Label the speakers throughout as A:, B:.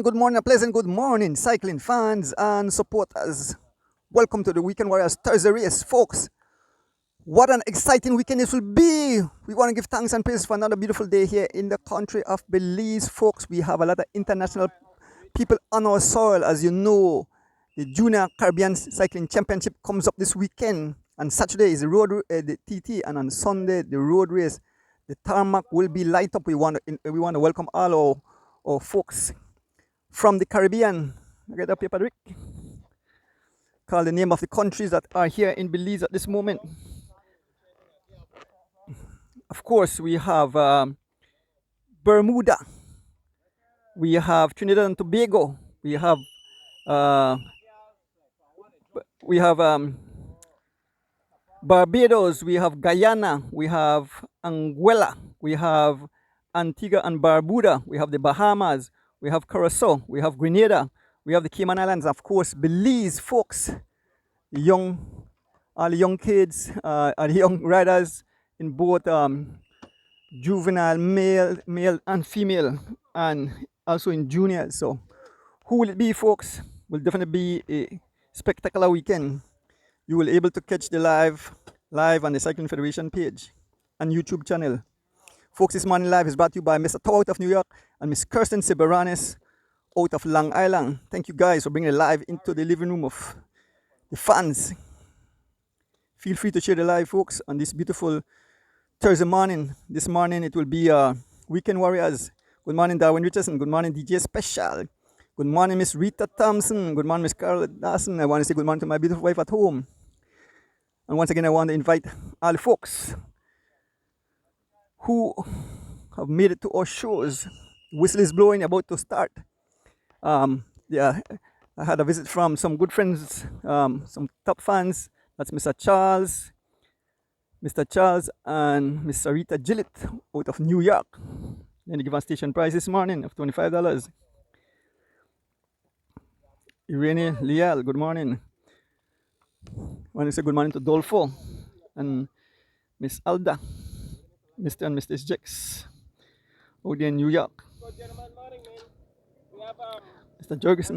A: good morning, a pleasant good morning, cycling fans and supporters. Welcome to the Weekend Warriors Thursday race, folks. What an exciting weekend this will be. We want to give thanks and praise for another beautiful day here in the country of Belize, folks. We have a lot of international people on our soil. As you know, the Junior Caribbean Cycling Championship comes up this weekend. On Saturday is the TT, and on Sunday the road race. The tarmac will be light up. We want to welcome all our folks from the Caribbean. Get that paper, Rick. Call the name of the countries that are here in Belize at this moment. Of course, we have Bermuda. We have Trinidad and Tobago. We have Barbados. We have Guyana. We have Anguilla. We have Antigua and Barbuda. We have the Bahamas. We have Curacao. We have Grenada. We have the Cayman Islands. Of course, Belize, folks. All the young kids, all the young riders in both juvenile, male and female, and also in juniors. So, who will it be, folks? Will definitely be a spectacular weekend. You will be able to catch the live on the Cycling Federation page and YouTube channel. Folks, this morning live is brought to you by Mr. Tow out of New York and Miss Kirsten Siberanis out of Long Island. Thank you guys for bringing it live into the living room of the fans. Feel free to share the live, folks, on this beautiful Thursday morning. This morning it will be Weekend Warriors. Good morning, Darwin Richardson. Good morning, DJ Special. Good morning, Miss Rita Thompson. Good morning, Miss Carol Dawson. I want to say good morning to my beautiful wife at home. And once again, I want to invite all the folks who have made it to our shows. Whistle is blowing, about to start. Yeah, I had a visit from some good friends, some top fans. That's Mr. Charles and Miss Sarita Gillett out of New York. Then they give us station price this morning of $25. Irene Lial, good morning. I want to say good morning to Dolfo and Miss Alda, Mr. and Mrs. Jex out there in New York.
B: Good gentlemen, morning, man. We have
A: Mr. Jurgensen.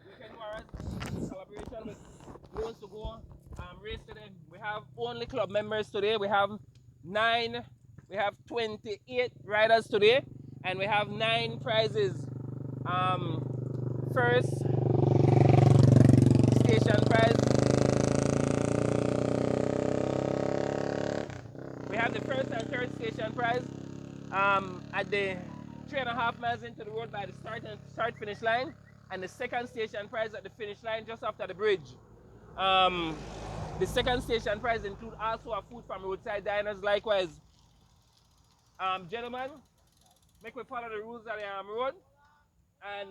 B: Weekend Warriors collaboration with Rose to Go race today. We have only club members today. We have 28 riders today, and we have 9 prizes. First station prize. We have the first and third station prize at the 3.5 miles into the road by the start finish line, and the second station prize at the finish line just after the bridge. The second station prize include also a food from roadside diners. Likewise, gentlemen, make we follow the rules of the road, and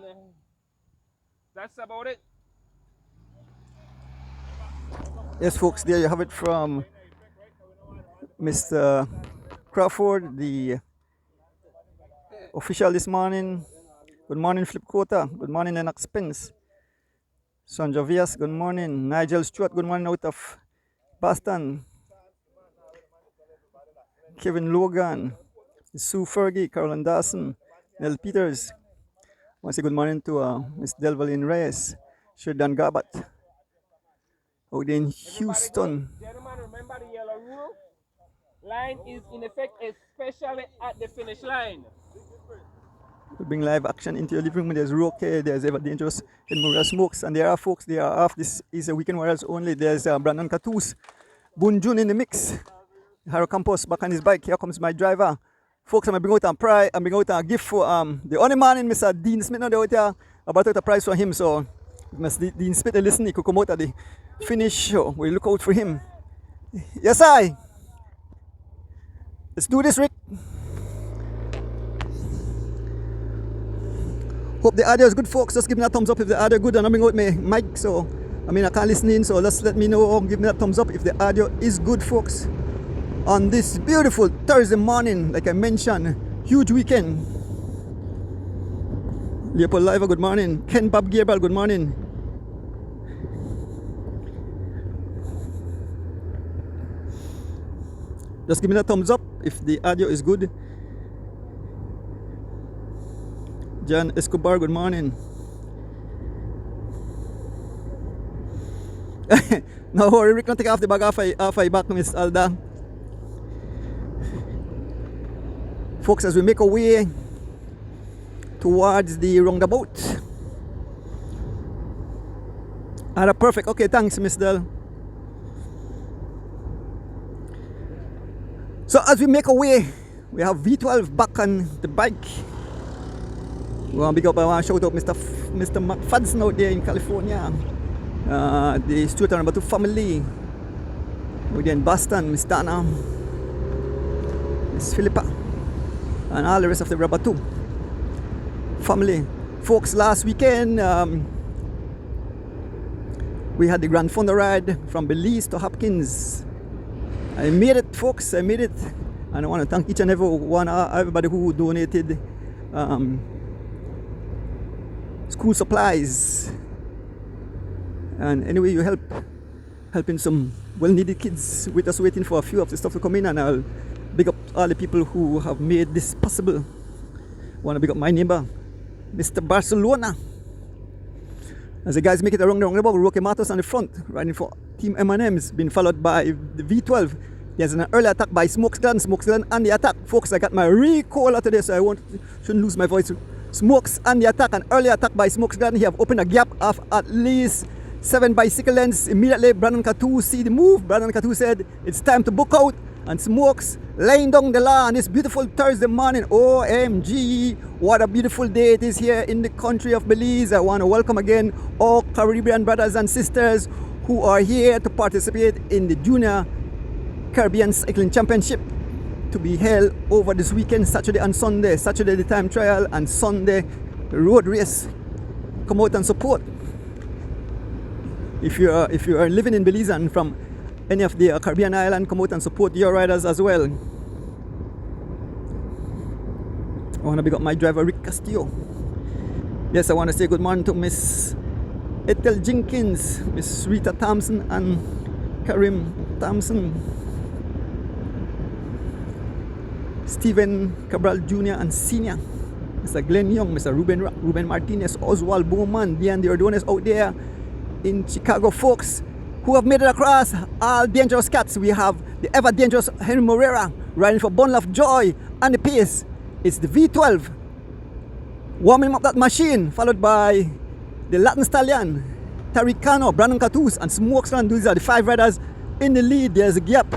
B: that's about it.
A: Yes, folks, there you have it from Mr. Crawford, the official this morning. Good morning, Flip Quota. Good morning, Lennox Spence. Sandra Vias, good morning. Nigel Stewart, good morning out of Boston. Kevin Logan, Sue Fergie, Carolyn Dawson, Nell Peters. I want to say good morning to Miss Delvaline Reyes, Sheridan Gabat. Out in Houston.
B: Gentlemen, remember the yellow rule? Line is in effect, especially at the finish line.
A: We bring live action into your living room. There's Roque, there's Ever Dangerous, and Maria Smokes, and there are folks, they are off. This is a Weekend Warriors only. There's Brandon Catus, Boon Jun in the mix. Haro Campos back on his bike. Here comes my driver. Folks, I'm going to bring out a prize. I'm bringing out a gift for the only man in Mr. Dean Smith now out here. About a prize for him. So, Mr. Dean Smith, listen, he could come out at the finish. So, we'll look out for him. Yes, I. Let's do this, Rick. Hope the audio is good, folks. Just give me a thumbs up if the audio is good. And I'm bringing out my mic, so I can't listen in. So just let me know. Give me a thumbs up if the audio is good, folks. On this beautiful Thursday morning, like I mentioned, huge weekend. Leopold Liver, good morning. Ken Bob Gabriel, good morning. Just give me a thumbs up if the audio is good. John Escobar, good morning. No worry, Rick, not take off the bag off I back, Miss Alda. Folks, as we make our way towards the roundabout. Perfect. Okay, thanks, Miss Del. So as we make our way, we have V12 back on the bike. We want to big up, I want to shout out Mr. McFadden out there in California. The Stuart and Number 2 family. We're there in Boston, Miss Dana, Miss Philippa, and all the rest of the Rubber 2 family. Folks, last weekend we had the Grand Thunder ride from Belize to Hopkins. I made it, folks, I made it. And I want to thank each and every one, everybody who donated school supplies. And anyway, you helping some well-needed kids. We're just waiting for a few of the stuff to come in, and I'll big up all the people who have made this possible. I want to big up my neighbor, Mr. Barcelona. As the guys make it around the roundabout, Roque Matos on the front, riding for Team M&M's, being followed by the V12. There's an early attack by Smokesclan on the attack. Folks, I got my recall today, so I shouldn't lose my voice. Smokes on the attack, an early attack by Smokesclan. He have opened a gap of at least 7 bicycle lengths. Immediately, Brandon Catu see the move. Brandon Catu said, it's time to book out. And Smokes laying down the law on this beautiful Thursday morning. OMG, what a beautiful day it is here in the country of Belize. I want to welcome again all Caribbean brothers and sisters who are here to participate in the Junior Caribbean Cycling Championship to be held over this weekend, Saturday and Sunday. Saturday the time trial and Sunday the road race. Come out and support. If you are living in Belize and from any of the Caribbean island, come out and support your riders as well. I want to big up my driver Rick Castillo. Yes, I want to say good morning to Miss Ethel Jenkins, Miss Rita Thompson and Karim Thompson, Stephen Cabral Jr. and Senior, Mr. Glenn Young, Mr. Ruben Martinez, Oswald Bowman, Deanne Ordonez out there in Chicago, folks, who have made it across. All dangerous cats. We have the ever dangerous Henry Morera riding for Bundle of Joy on the pace. It's the V12 warming up that machine, followed by the Latin Stallion, Tariq Kano, Brandon Catus, and Smokesclan. These are the 5 riders in the lead. There's a gap,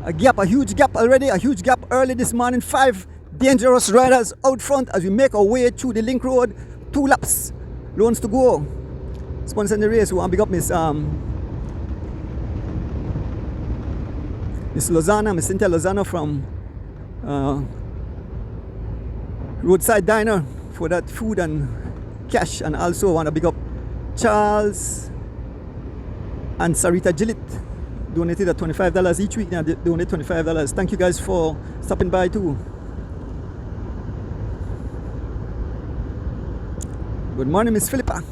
A: a huge gap already, a huge gap early this morning. 5 dangerous riders out front as we make our way through the link road. 2 laps, loans to go. Sponsoring the race, we want to big up Miss Lozana, Miss Cynthia Lozano from Roadside Diner for that food and cash. And also want to big up Charles and Sarita Gillett, donated at $25 each week. Now they donate $25. Thank you guys for stopping by too. Good morning, Miss Philippa.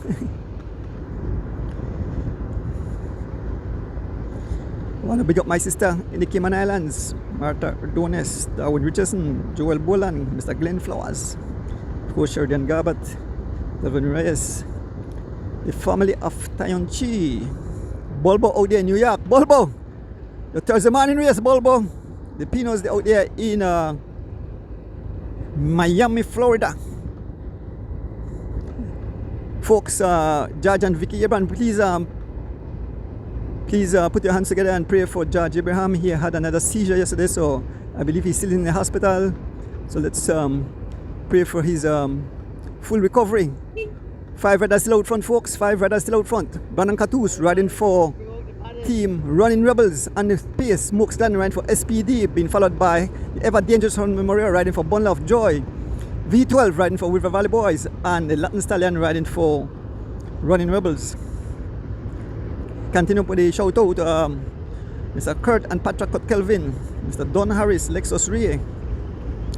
A: I want to big up my sister in the Cayman Islands, Martha Ordonez, Darwin Richardson, Joel Boland, Mr. Glenn Flowers, of course Sheridan Garbutt, Delvin Reyes, the family of Tayonchi, Bulbo out there in New York. Bulbo, the Thursday morning race, Bulbo. The Pinos out there in Miami, Florida. Folks, George and Vicky Abraham, please put your hands together and pray for George Abraham. He had another seizure yesterday, so I believe he's still in the hospital. So let's pray for his full recovery. 5 riders still out front, folks. 5 riders still out front. Brandon Catus riding for Team Running Rebels on the pace. Smokesclan riding for SPD, being followed by the ever dangerous Henry Memorial riding for Bundle of Joy. V12 riding for River Valley Boys, and the Latin Stallion riding for Running Rebels. Continue with the shout out Mr. Kurt and Patrick Kelvin, Mr. Don Harris, Lexus Ray,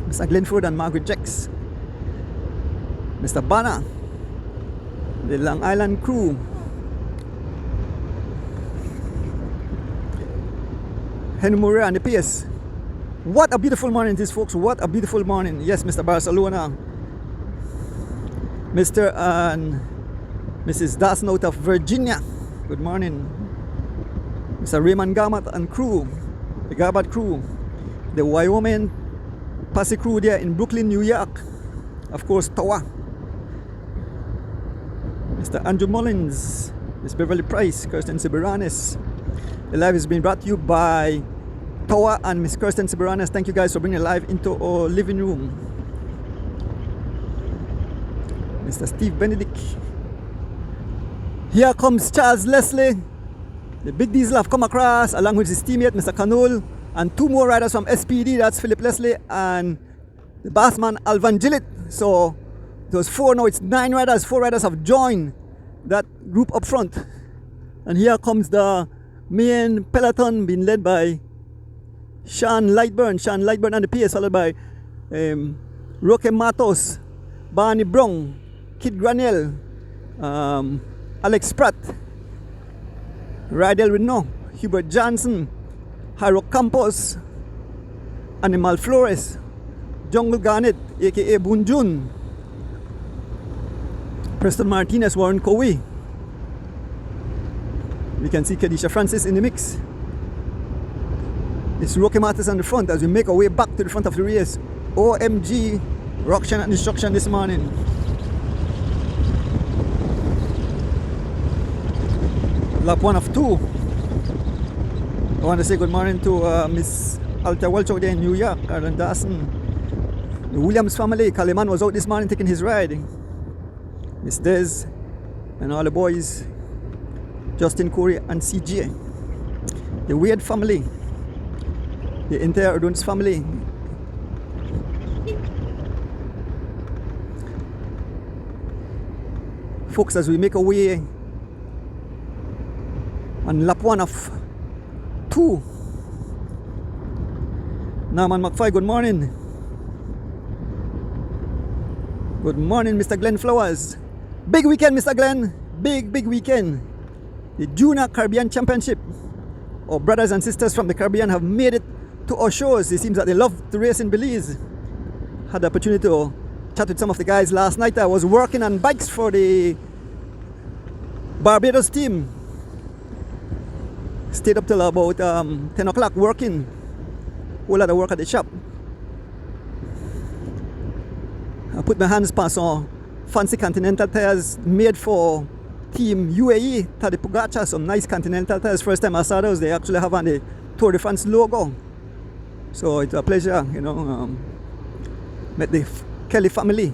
A: Mr. Glenford and Margaret Jex, Mr. Banner, the Long Island crew, Henry Murray and the pace. What a beautiful morning this, folks. What a beautiful morning. Yes, Mr. Barcelona. Mr. and Mrs. Dawson out of Virginia. Good morning. Mr. Raymond Garmat and crew, the Garbat crew, the Wyoming Posse crew there in Brooklyn, New York. Of course, Tower. Mr. Andrew Mullins, Miss Beverly Price, Kirsten Sibiranis. The live is being brought to you by Tower and Miss Kirsten Sibiranis. Thank you guys for bringing live into our living room. Mr. Steve Benedict. Here comes Charles Leslie. The big diesel have come across along with his teammate Mr. Canole and two more riders from SPD. That's Philip Leslie and the bassman Alvan Gillett. So it was 4, now it's 9 riders. 4 riders have joined that group up front. And here comes the main peloton being led by Sean Lightburn on the pace, followed by Roque Matos, Barney Brown, Kid Granell, Alex Pratt, Rydell Renault, Hubert Johnson, Jairo Campos, Animal Flores, Jungle Garnet, aka Bunjun, Preston Martinez, Warren Cowie. We can see Kedisha Francis in the mix. It's Roque Matos on the front as we make our way back to the front of the race. OMG, Ruction and Destruction this morning. Lap 1 of 2. I want to say good morning to Miss Alta Welch out there in New York, Aaron Dawson. The Williams family, Kaleman was out this morning taking his ride. Miss Des and all the boys, Justin Corey and CJ. The Wade family, the entire Adonis family. Folks, as we make our way on lap 1 of 2. Norman McFly, good morning. Good morning, Mr. Glenn Flowers. Big weekend, Mr. Glenn. Big weekend. The Junior Caribbean Championship. Our brothers and sisters from the Caribbean have made it to our shows. It seems that they love to race in Belize. Had the opportunity to chat with some of the guys last night. I was working on bikes for the Barbados team. Stayed up till about 10 o'clock working. Whole lot of work at the shop. I put my hands past some fancy Continental tires made for Team UAE, Tadej Pogacar. Some nice Continental tires. First time I saw those, they actually have on the Tour de France logo. So it's a pleasure, you know. Met the Kelly family,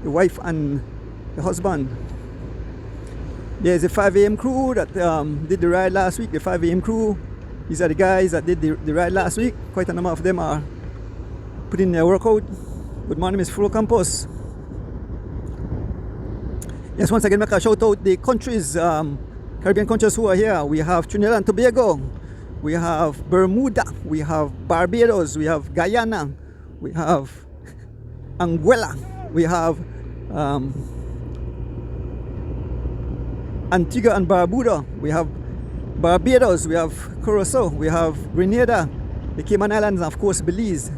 A: the wife and the husband. There's a 5 a.m. crew that did the ride last week. The 5 a.m. crew, these are the guys that did the ride last week. Quite a number of them are putting their workout. Good morning, Ms. Flo Campos. Yes, once again, make a shout out the countries, Caribbean countries who are here. We have Trinidad and Tobago, we have Bermuda, we have Barbados, we have Guyana, we have Anguilla, we have Antigua and Barbuda, we have Barbados, we have Curacao, we have Grenada, the Cayman Islands, and of course Belize.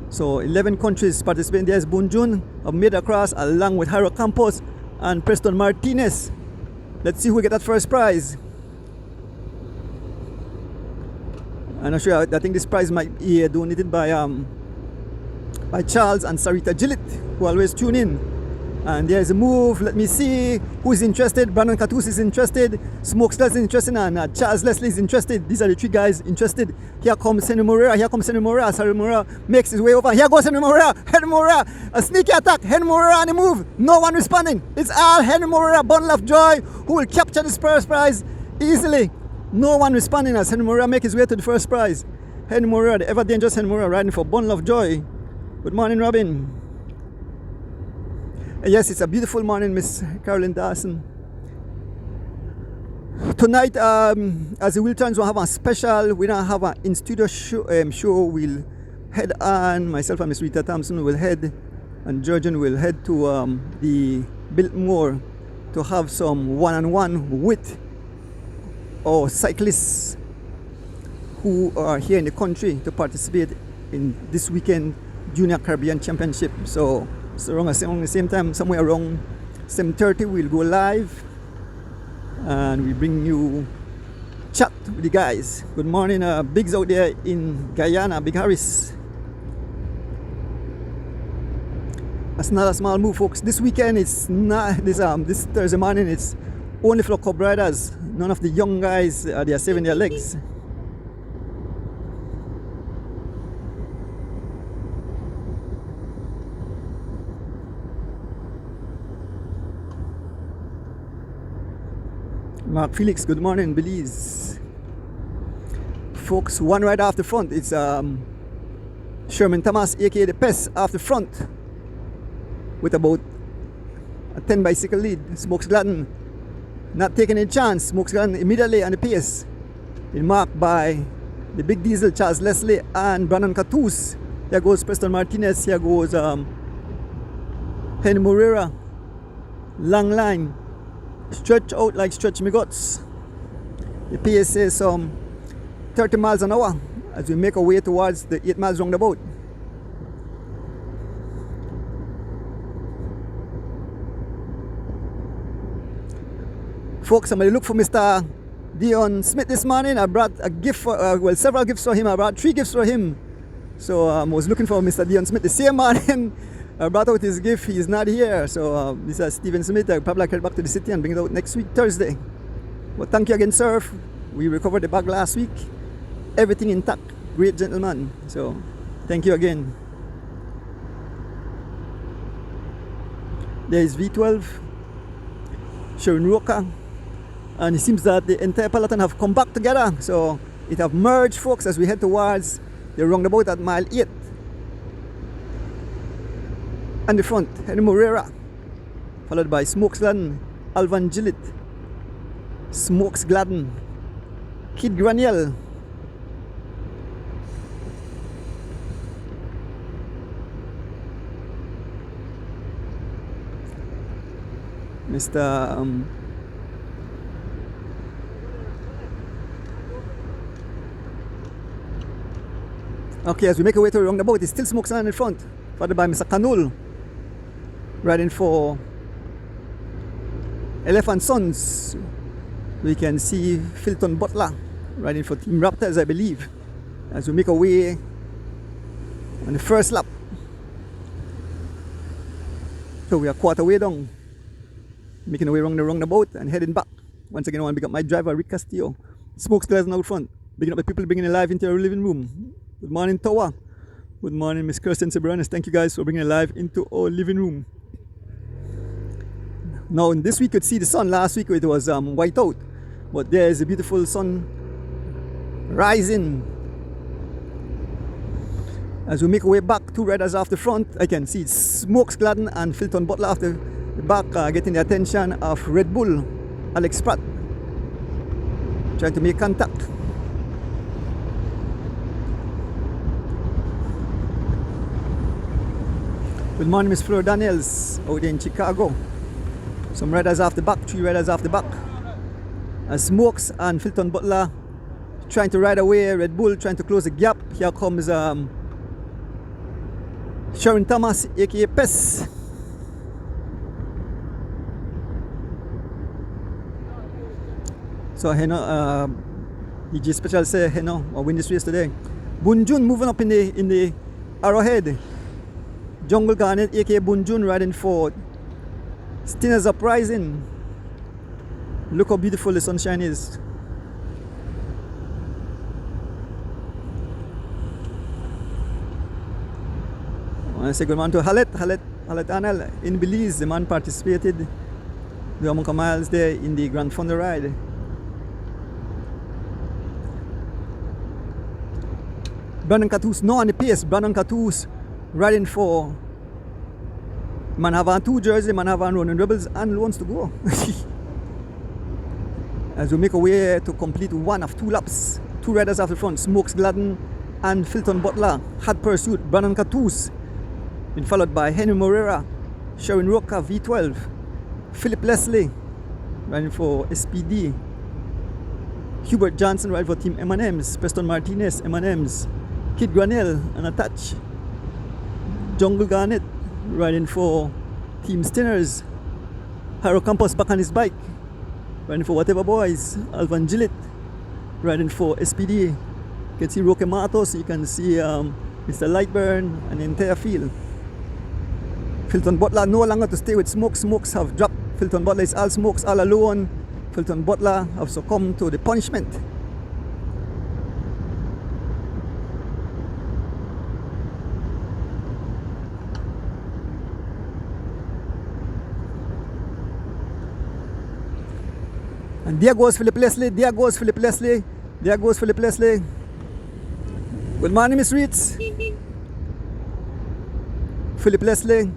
A: So 11 countries participating. There's Bunjun have made across along with Jairo Campos and Preston Martinez. Let's see who get that first prize. I'm not sure. I think this prize might be donated by Charles and Sarita Gillett, who always tune in. And there's a move. Let me see who's interested. Brandon Catus is interested. Smokesters is interested, and Charles Leslie is interested. These are the 3 guys interested. Here comes Henry Moreira. Here comes Henry Moreira. Henry Moreira makes his way over. Here goes Henry Moreira. Henry Moreira, a sneaky attack. Henry Moreira on the move. No one responding. It's all Henry Moreira, bundle of joy, who will capture this first prize easily. No one responding as Henry Moreira makes his way to the first prize. Henry Moreira, the ever dangerous Henry Moreira, riding for bundle of joy. Good morning, Robin. Yes, it's a beautiful morning, Miss Carolyn Dawson. Tonight, as the Wiltons will have a special, we don't have an in-studio show. We'll head on, myself and Miss Rita Thompson will head, and Georgian will head to the Biltmore to have some one-on-one with our cyclists who are here in the country to participate in this weekend Junior Caribbean Championship. So So around the same time, somewhere around 7:30, we'll go live and we bring you chat with the guys. Good morning, Biggs out there in Guyana, Big Harris. That's not a small move, folks. This weekend it's not this Thursday morning. It's only for cub riders. None of the young guys they are saving their legs. Mark Felix, good morning, Belize. Folks, one rider off the front. It's Sherman Thomas, aka the Pest, off the front with about a 10 bicycle lead. Smokes Gladden not taking a chance. Smokes Gladden immediately on the pace. Been marked by the Big Diesel, Charles Leslie, and Brandon Catus. Here goes Preston Martinez. Here goes Henry Moreira. Long line. Stretch out like stretch me guts. The pace says 30 miles an hour as we make our way towards the 8 miles roundabout. Folks, I'm going to look for Mr. Dion Smith this morning. I brought a gift for, several gifts for him. I brought 3 gifts for him. So I was looking for Mr. Dion Smith the same morning. I brought out his gift. He is not here. So this is Stephen Smith. I'll probably head back to the city and bring it out next week, Thursday. But thank you again, sir. We recovered the bag last week. Everything intact. Great gentleman. So thank you again. There is V12, Sharon Roca. And it seems that the entire peloton have come back together. So it have merged, folks, as we head towards the roundabout at mile 8. And the front, Henry Moreira, followed by Smokes Gladden, Alvan Gillett, Smokes Gladden, Kid Graniel, Mr. Okay, as we make our way to the roundabout, it's still Smokes Gladden in front, followed by Mr. Canul, riding for Elephant Sons. We can see Filton Butler riding for Team Raptors, I believe, as we make our way on the first lap. So we are quarter way down, making our way around the roundabout and heading back. Once again, I want to pick up my driver, Rick Castillo. Smokes Gladden out front, picking up the people bringing it live into our living room. Good morning, Towa. Good morning, Miss Kirsten Seberanis. Thank you guys for bringing it live into our living room. Now, in this week, you could see the sun. Last week, it was white out. But there is a beautiful sun rising. As we make our way back, 2 riders off the front, I can see Smokes Gladden and Filton Butler after the back, getting the attention of Red Bull, Alex Pratt, trying to make contact. Good morning, Miss Fleur Daniels, out there in Chicago. Some riders off the back, 3 riders off the back. As Smokes and Filton Butler trying to ride away, Red Bull trying to close the gap. Here comes Sharon Thomas, aka Pest. So DJ Special say I win this race today. Bunjun moving up in the Arrowhead. Jungle Garnet, aka Bunjun, riding for Stinner's Uprising. Look how beautiful the sunshine is. I want to say good morning to Halet Anel in Belize. The man participated the Amonka miles there in the Grand Fonda ride. Brandon Catus now on the pace. Brandon Catus riding for Manhavan 2 jersey, Manhavan Ronin Rebels, and wants to go. As we make our way to complete one of 2 laps, 2 riders off the front, Smokes Gladden and Filton Butler had pursued Brandon Catus, been followed by Henry Moreira, Sharon Roca V12, Philip Leslie riding for SPD, Hubert Johnson riding for Team M&M's, Preston Martinez M&M's, Kid Granell and Attach, Jungle Garnet riding for Team Stinners. Harold Campos back on his bike, riding for Whatever Boys. Alvan Gillett riding for SPD. You can see Roque Matos, you can see Mr. Lightburn and the entire field. Filton Butler no longer to stay with Smokes. Smokes have dropped. Filton Butler is all Smokes all alone. Filton Butler have succumbed to the punishment. And there goes Philip Leslie, there goes Philip Leslie, there goes Philip Leslie. Good morning, Miss Reeds. Philip Leslie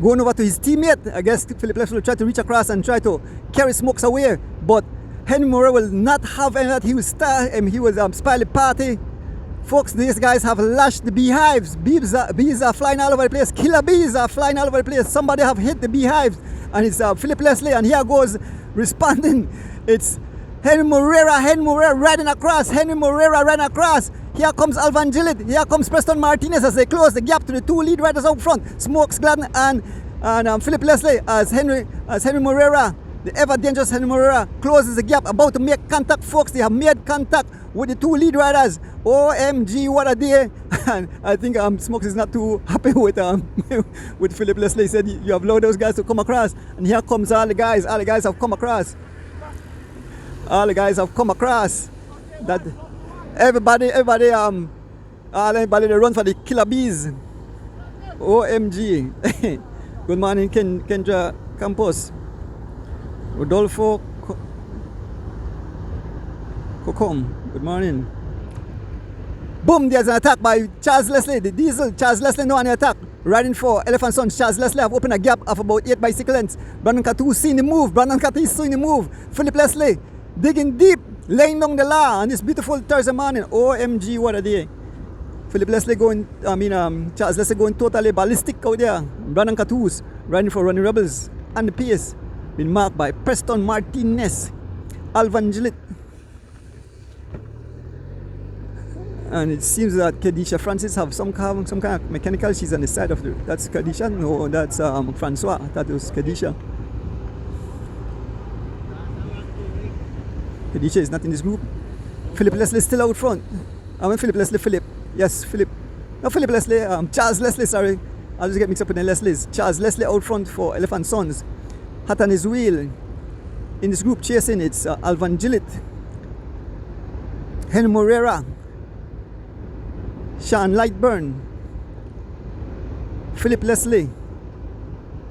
A: going over to his teammate. I guess Philip Leslie will try to reach across and try to carry Smokes away, but Henry Moore will not have any of that. He will start and he will spoil the party. Folks, these guys have lashed the beehives. Bees are flying all over the place. Killer bees are flying all over the place. Somebody have hit the beehives, and it's Philip Leslie, and here goes responding. It's Henry Moreira riding across. Henry Moreira riding across. Here comes Alvan Gillett. Here comes Preston Martinez as they close the gap to the two lead riders out front. Smokes Gladden and Philip Leslie as Henry Moreira, the ever dangerous Henry Moreira, closes the gap, about to make contact, folks. They have made contact with the two lead riders. OMG, what a day. And I think Smokes is not too happy with with Philip Leslie. He said, you have allowed those guys to come across. And here comes all the guys. All the guys have come across. All the guys have come across. That everybody they run for the killer bees. OMG. Good morning, Kendra Campos. Rodolfo Cocom. Good morning. Boom, there's an attack by Charles Leslie, the diesel. Charles Leslie now on the attack. Riding for Elephant Sons. Charles Leslie have opened a gap of about 8 bicycle lengths. Brandon Catu seeing the move. Brandon Catu is seeing the move. Philip Leslie digging deep, laying down the law on this beautiful Thursday morning. OMG, what a day. Philip Leslie Charles Leslie going totally ballistic out there. Brandon Catu's riding for Running Rebels. And the pace been marked by Preston Martinez, Alvan Gillett. And it seems that Kadisha Francis have some kind of mechanical. She's on the side of that's Kadisha? No, that's Francois. That was Kadisha. Kadisha is not in this group. Philip Leslie still out front. Philip Leslie. No, Philip Leslie. Charles Leslie, sorry. I'll just get mixed up with the Leslies. Charles Leslie out front for Elephant Sons. Hat on his wheel. In this group chasing, it's Alvan Gillett, Henry Moreira, Sean Lightburn, Philip Leslie,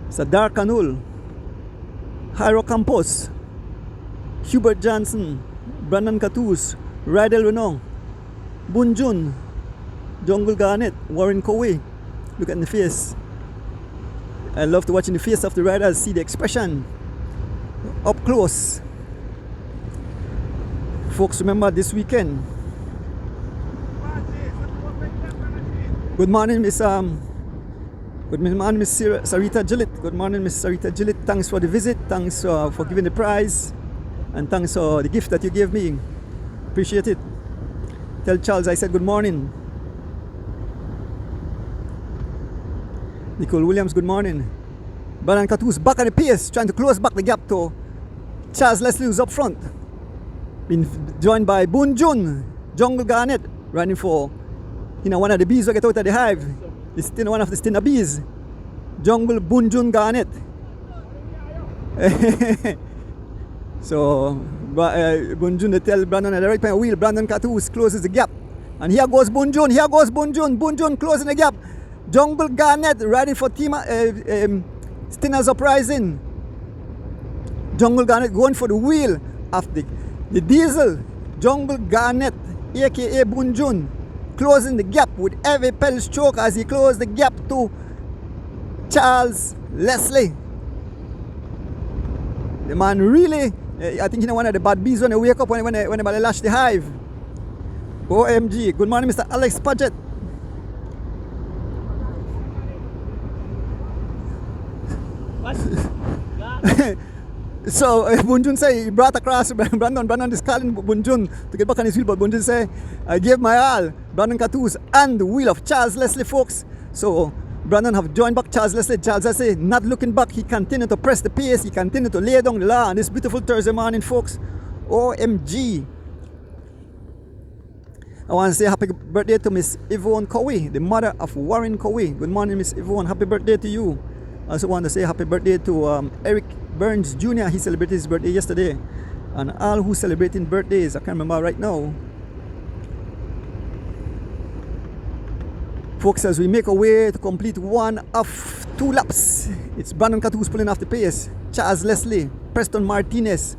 A: Sadar Kanul, Jairo Campos, Hubert Johnson, Brandon Catus, Rydell Renault, Bunjun, Jungle Garnet, Warren Cowie. Look at the face. I love to watch in the face of the riders, see the expression up close. Folks, remember this weekend. Good morning, Miss Sarita Gillett. Good morning, Miss Sarita Gillett. Thanks for the visit. Thanks for giving the prize, and thanks for the gift that you gave me. Appreciate it. Tell Charles I said good morning. Nicole Williams, good morning. Brandon Catu's back on the pace, trying to close back the gap to Charles Leslie, who's up front. Been joined by Boon Jun, Jungle Garnet, running for one of the bees who get out of the hive. It's one of the Stinner bees. Jungle Boon Jun Garnet. So Boon Jun, they tell Brandon at the right point wheel. Brandon Catu closes the gap. And here goes Boon Jun. Boon Jun closing the gap. Jungle Garnet riding for team Stinners Uprising. Jungle Garnet going for the wheel of the diesel. Jungle Garnet, aka Bunjun, closing the gap with every pedal stroke as he closed the gap to Charles Leslie. The man really, I think one of the bad bees when they wake up when they lash the hive. OMG. Good morning, Mr. Alex Paget. So Bunjun say he brought across Brandon is calling Bunjun to get back on his wheel, but Bunjun say I gave my all, Brandon Catus and the wheel of Charles Leslie, folks. So Brandon have joined back Charles Leslie. Charles Leslie not looking back. He continued to press the pace. He continued to lay down the law on this beautiful Thursday morning, folks. OMG. I want to say happy birthday to Miss Yvonne Cowie, the mother of Warren Cowie. Good morning, Miss Yvonne. Happy birthday to you. I also want to say happy birthday to Eric Burns Jr. He celebrated his birthday yesterday. And all who celebrating birthdays, I can't remember right now. Folks, as we make our way to complete one of 2 laps, it's Brandon Catoos pulling off the pace. Charles Leslie, Preston Martinez,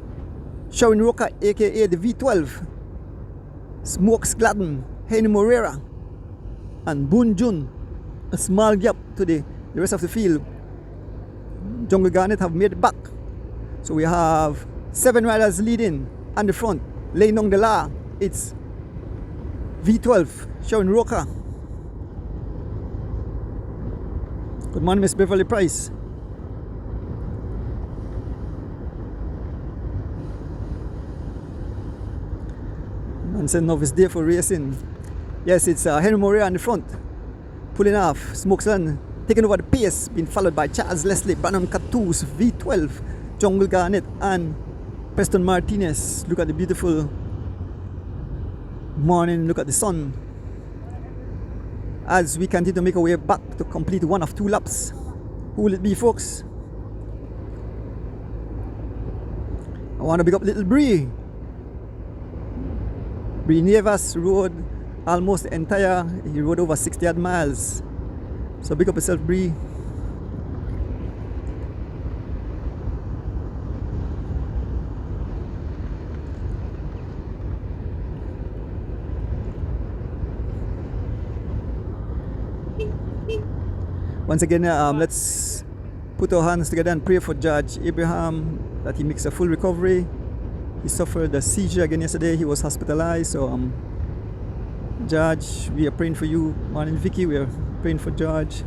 A: Sharon Roca, aka the V12, Smokes Gladden, Henry Moreira, and Boon Jun. A small gap to the rest of the field. Jungle Garnet have made it back. So we have 7 riders leading on the front, laying down the law. It's V12, Sharon Roca. Good morning, Miss Beverly Price. Man said novice day for racing. Yes, it's Henry Moreira on the front, pulling off. Smokesland taking over the pace, being followed by Charles Leslie, Brandon Catoos, V12, Jungle Garnet, and Preston Martinez. Look at the beautiful morning, look at the sun. As we continue to make our way back to complete one of 2 laps. Who will it be, folks? I want to pick up little Bree. Bree Nevas rode almost the entire, he rode over 60 odd miles. So big up yourself, Bree. Once again, let's put our hands together and pray for Judge Abraham that he makes a full recovery. He suffered a seizure again yesterday. He was hospitalized. So, Judge, we are praying for you. Morning, Vicky, we are praying for Judge.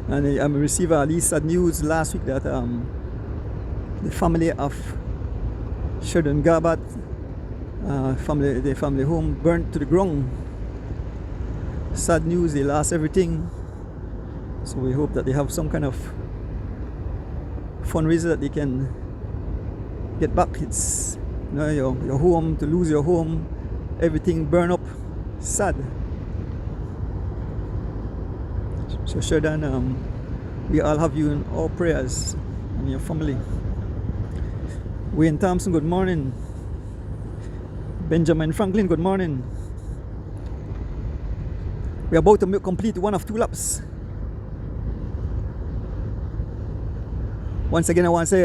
A: And I received at least sad news last week that the family of Sheridan Garbutt, the family home burnt to the ground. Sad news, they lost everything. So we hope that they have some kind of fundraiser that they can get back. It's, you know, your home, to lose your home, everything burn up. Sad. So Sheridan, we all have you in our prayers and your family. Wayne Thompson, good morning. Benjamin Franklin, good morning. We're about to complete one of 2 laps. Once again, I want to say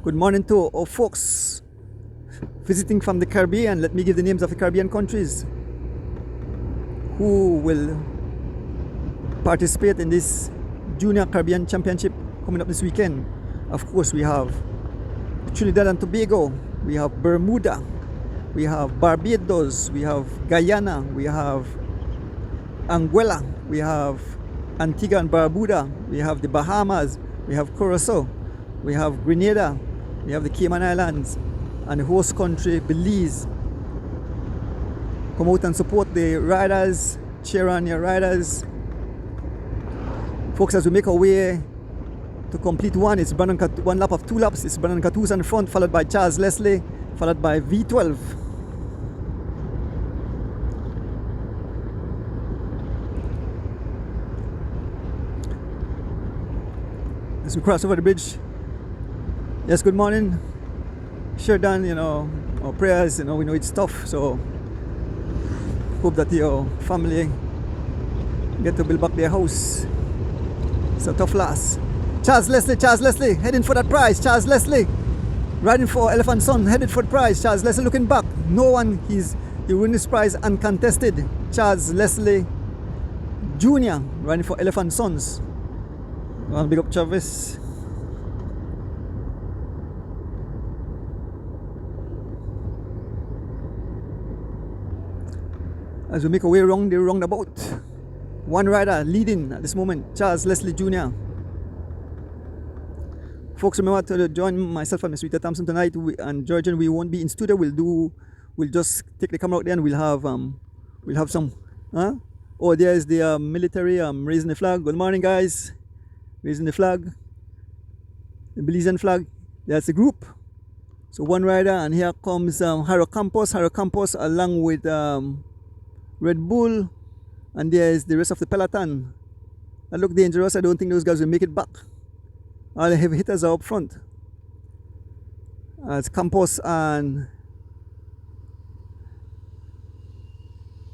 A: good morning to our folks visiting from the Caribbean. Let me give the names of the Caribbean countries who will participate in this Junior Caribbean Championship coming up this weekend. Of course, we have Trinidad and Tobago, we have Bermuda, we have Barbados, we have Guyana, we have Anguilla, we have Antigua and Barbuda, we have the Bahamas, we have Curacao, we have Grenada, we have the Cayman Islands, and the host country, Belize. Come out and support the riders, cheer on your riders. Folks, as we make our way to complete one, it's one lap of 2 laps. It's Brandon Catoos on the front, followed by Charles Leslie, followed by V12. As we cross over the bridge. Yes, good morning. Sheridan, you know, our prayers, you know, we know it's tough, so hope that your family get to build back their house. It's a tough loss. Charles Leslie, heading for that prize. Charles Leslie, riding for Elephant Son, headed for the prize. Charles Leslie looking back. No one, he won this prize uncontested. Charles Leslie Jr. riding for Elephant Sons. Well, big up Travis. As we make our way around the roundabout, one rider leading at this moment, Charles Leslie Jr. Folks, remember to join myself and Ms. Rita Thompson tonight, and Georgian, we won't be in studio. We'll do we'll just take the camera out there and we'll have some. Huh? Oh, there's the military raising the flag. Good morning, guys. Raising the flag, the Belizean flag. That's the group. So one rider, and here comes Haro Campos along with Red Bull, and there's the rest of the peloton. That look dangerous. I don't think those guys will make it back. All the heavy hitters are up front. As Campos and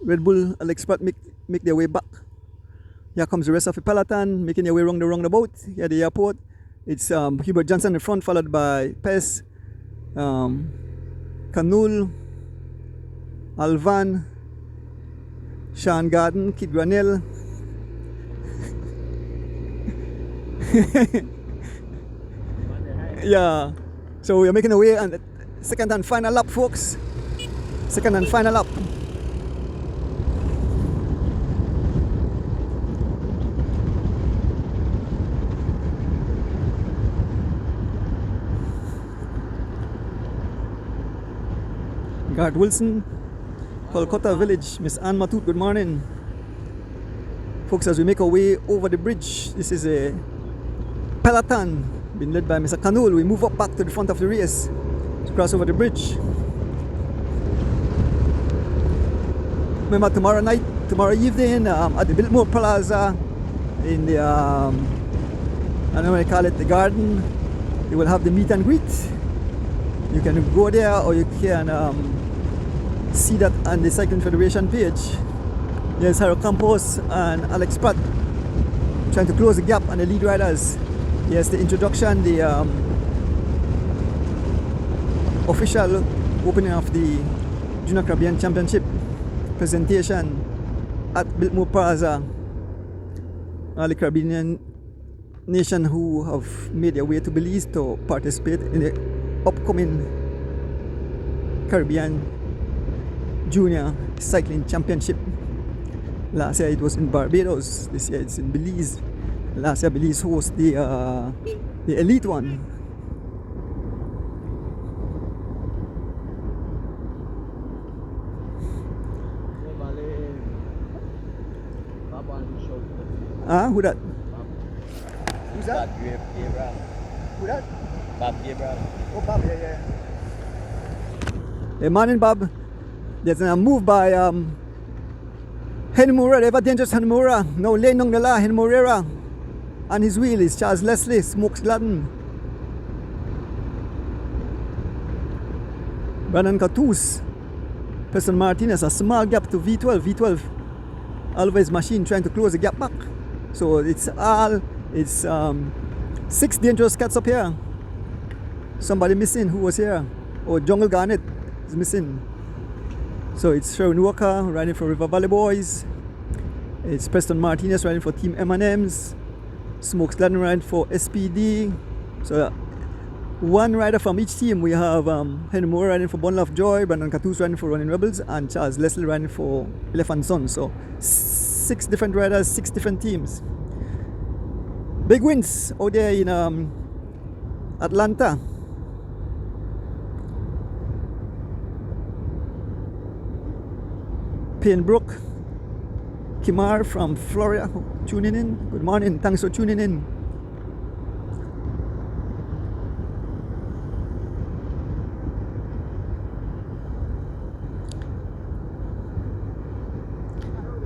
A: Red Bull Alex Pratt make their way back. Here comes the rest of the peloton making their way around the roundabout here at the airport. It's Hubert Johnson in the front, followed by Pes, Canul, Alvan, Sean Garden, Kid Granell. Yeah, so we are making our way on the second and final lap, folks. Second and final lap. Garth Wilson, Kolkata Village, Miss Ann Matut, good morning. Folks, as we make our way over the bridge, this is a peloton being led by Mr. Kanul. We move up back to the front of the race to cross over the bridge. Remember tomorrow evening at the Biltmore Plaza in the, I don't know what they call it, the garden, they will have the meet and greet. You can go there or you can see that on the Cycling Federation page. There's Haro Campos and Alex Pratt trying to close the gap on the lead riders. Yes, the introduction, the official opening of the Junior Caribbean Championship presentation at Biltmore Plaza. All the Caribbean nation who have made their way to Belize to participate in the upcoming Caribbean Junior Cycling Championship. Last year it was in Barbados, this year it's in Belize. Last year Belize hosts the elite one. Who that? Who's that?
C: Gabriel.
A: Who that?
C: Bob Gabriel.
A: Oh, Bob, yeah. Hey, morning, Bob. There's a move by Henry Moreira, ever dangerous Henry Moreira. Now laying down the law, Henry Moreira. On his wheel is Charles Leslie, Smokes Gladden. Brandon Catus, Preston Martinez, a small gap to V12. V12, Alvarez machine trying to close the gap back. So it's 6 dangerous cats up here. Somebody missing, who was here? Oh, Jungle Garnet is missing. So it's Sherwin Walker riding for River Valley Boys. It's Preston Martinez riding for Team M&M's. Smokes Gladden riding for SPD. So one rider from each team. We have Henry Moore riding for Bon Love Joy, Brandon Catus riding for Running Rebels, and Charles Leslie riding for Elephant Son. So 6 different riders, 6 different teams. Big wins out there in Atlanta. Payne-Brook, Kimar from Florida tuning in. Good morning, thanks for tuning in.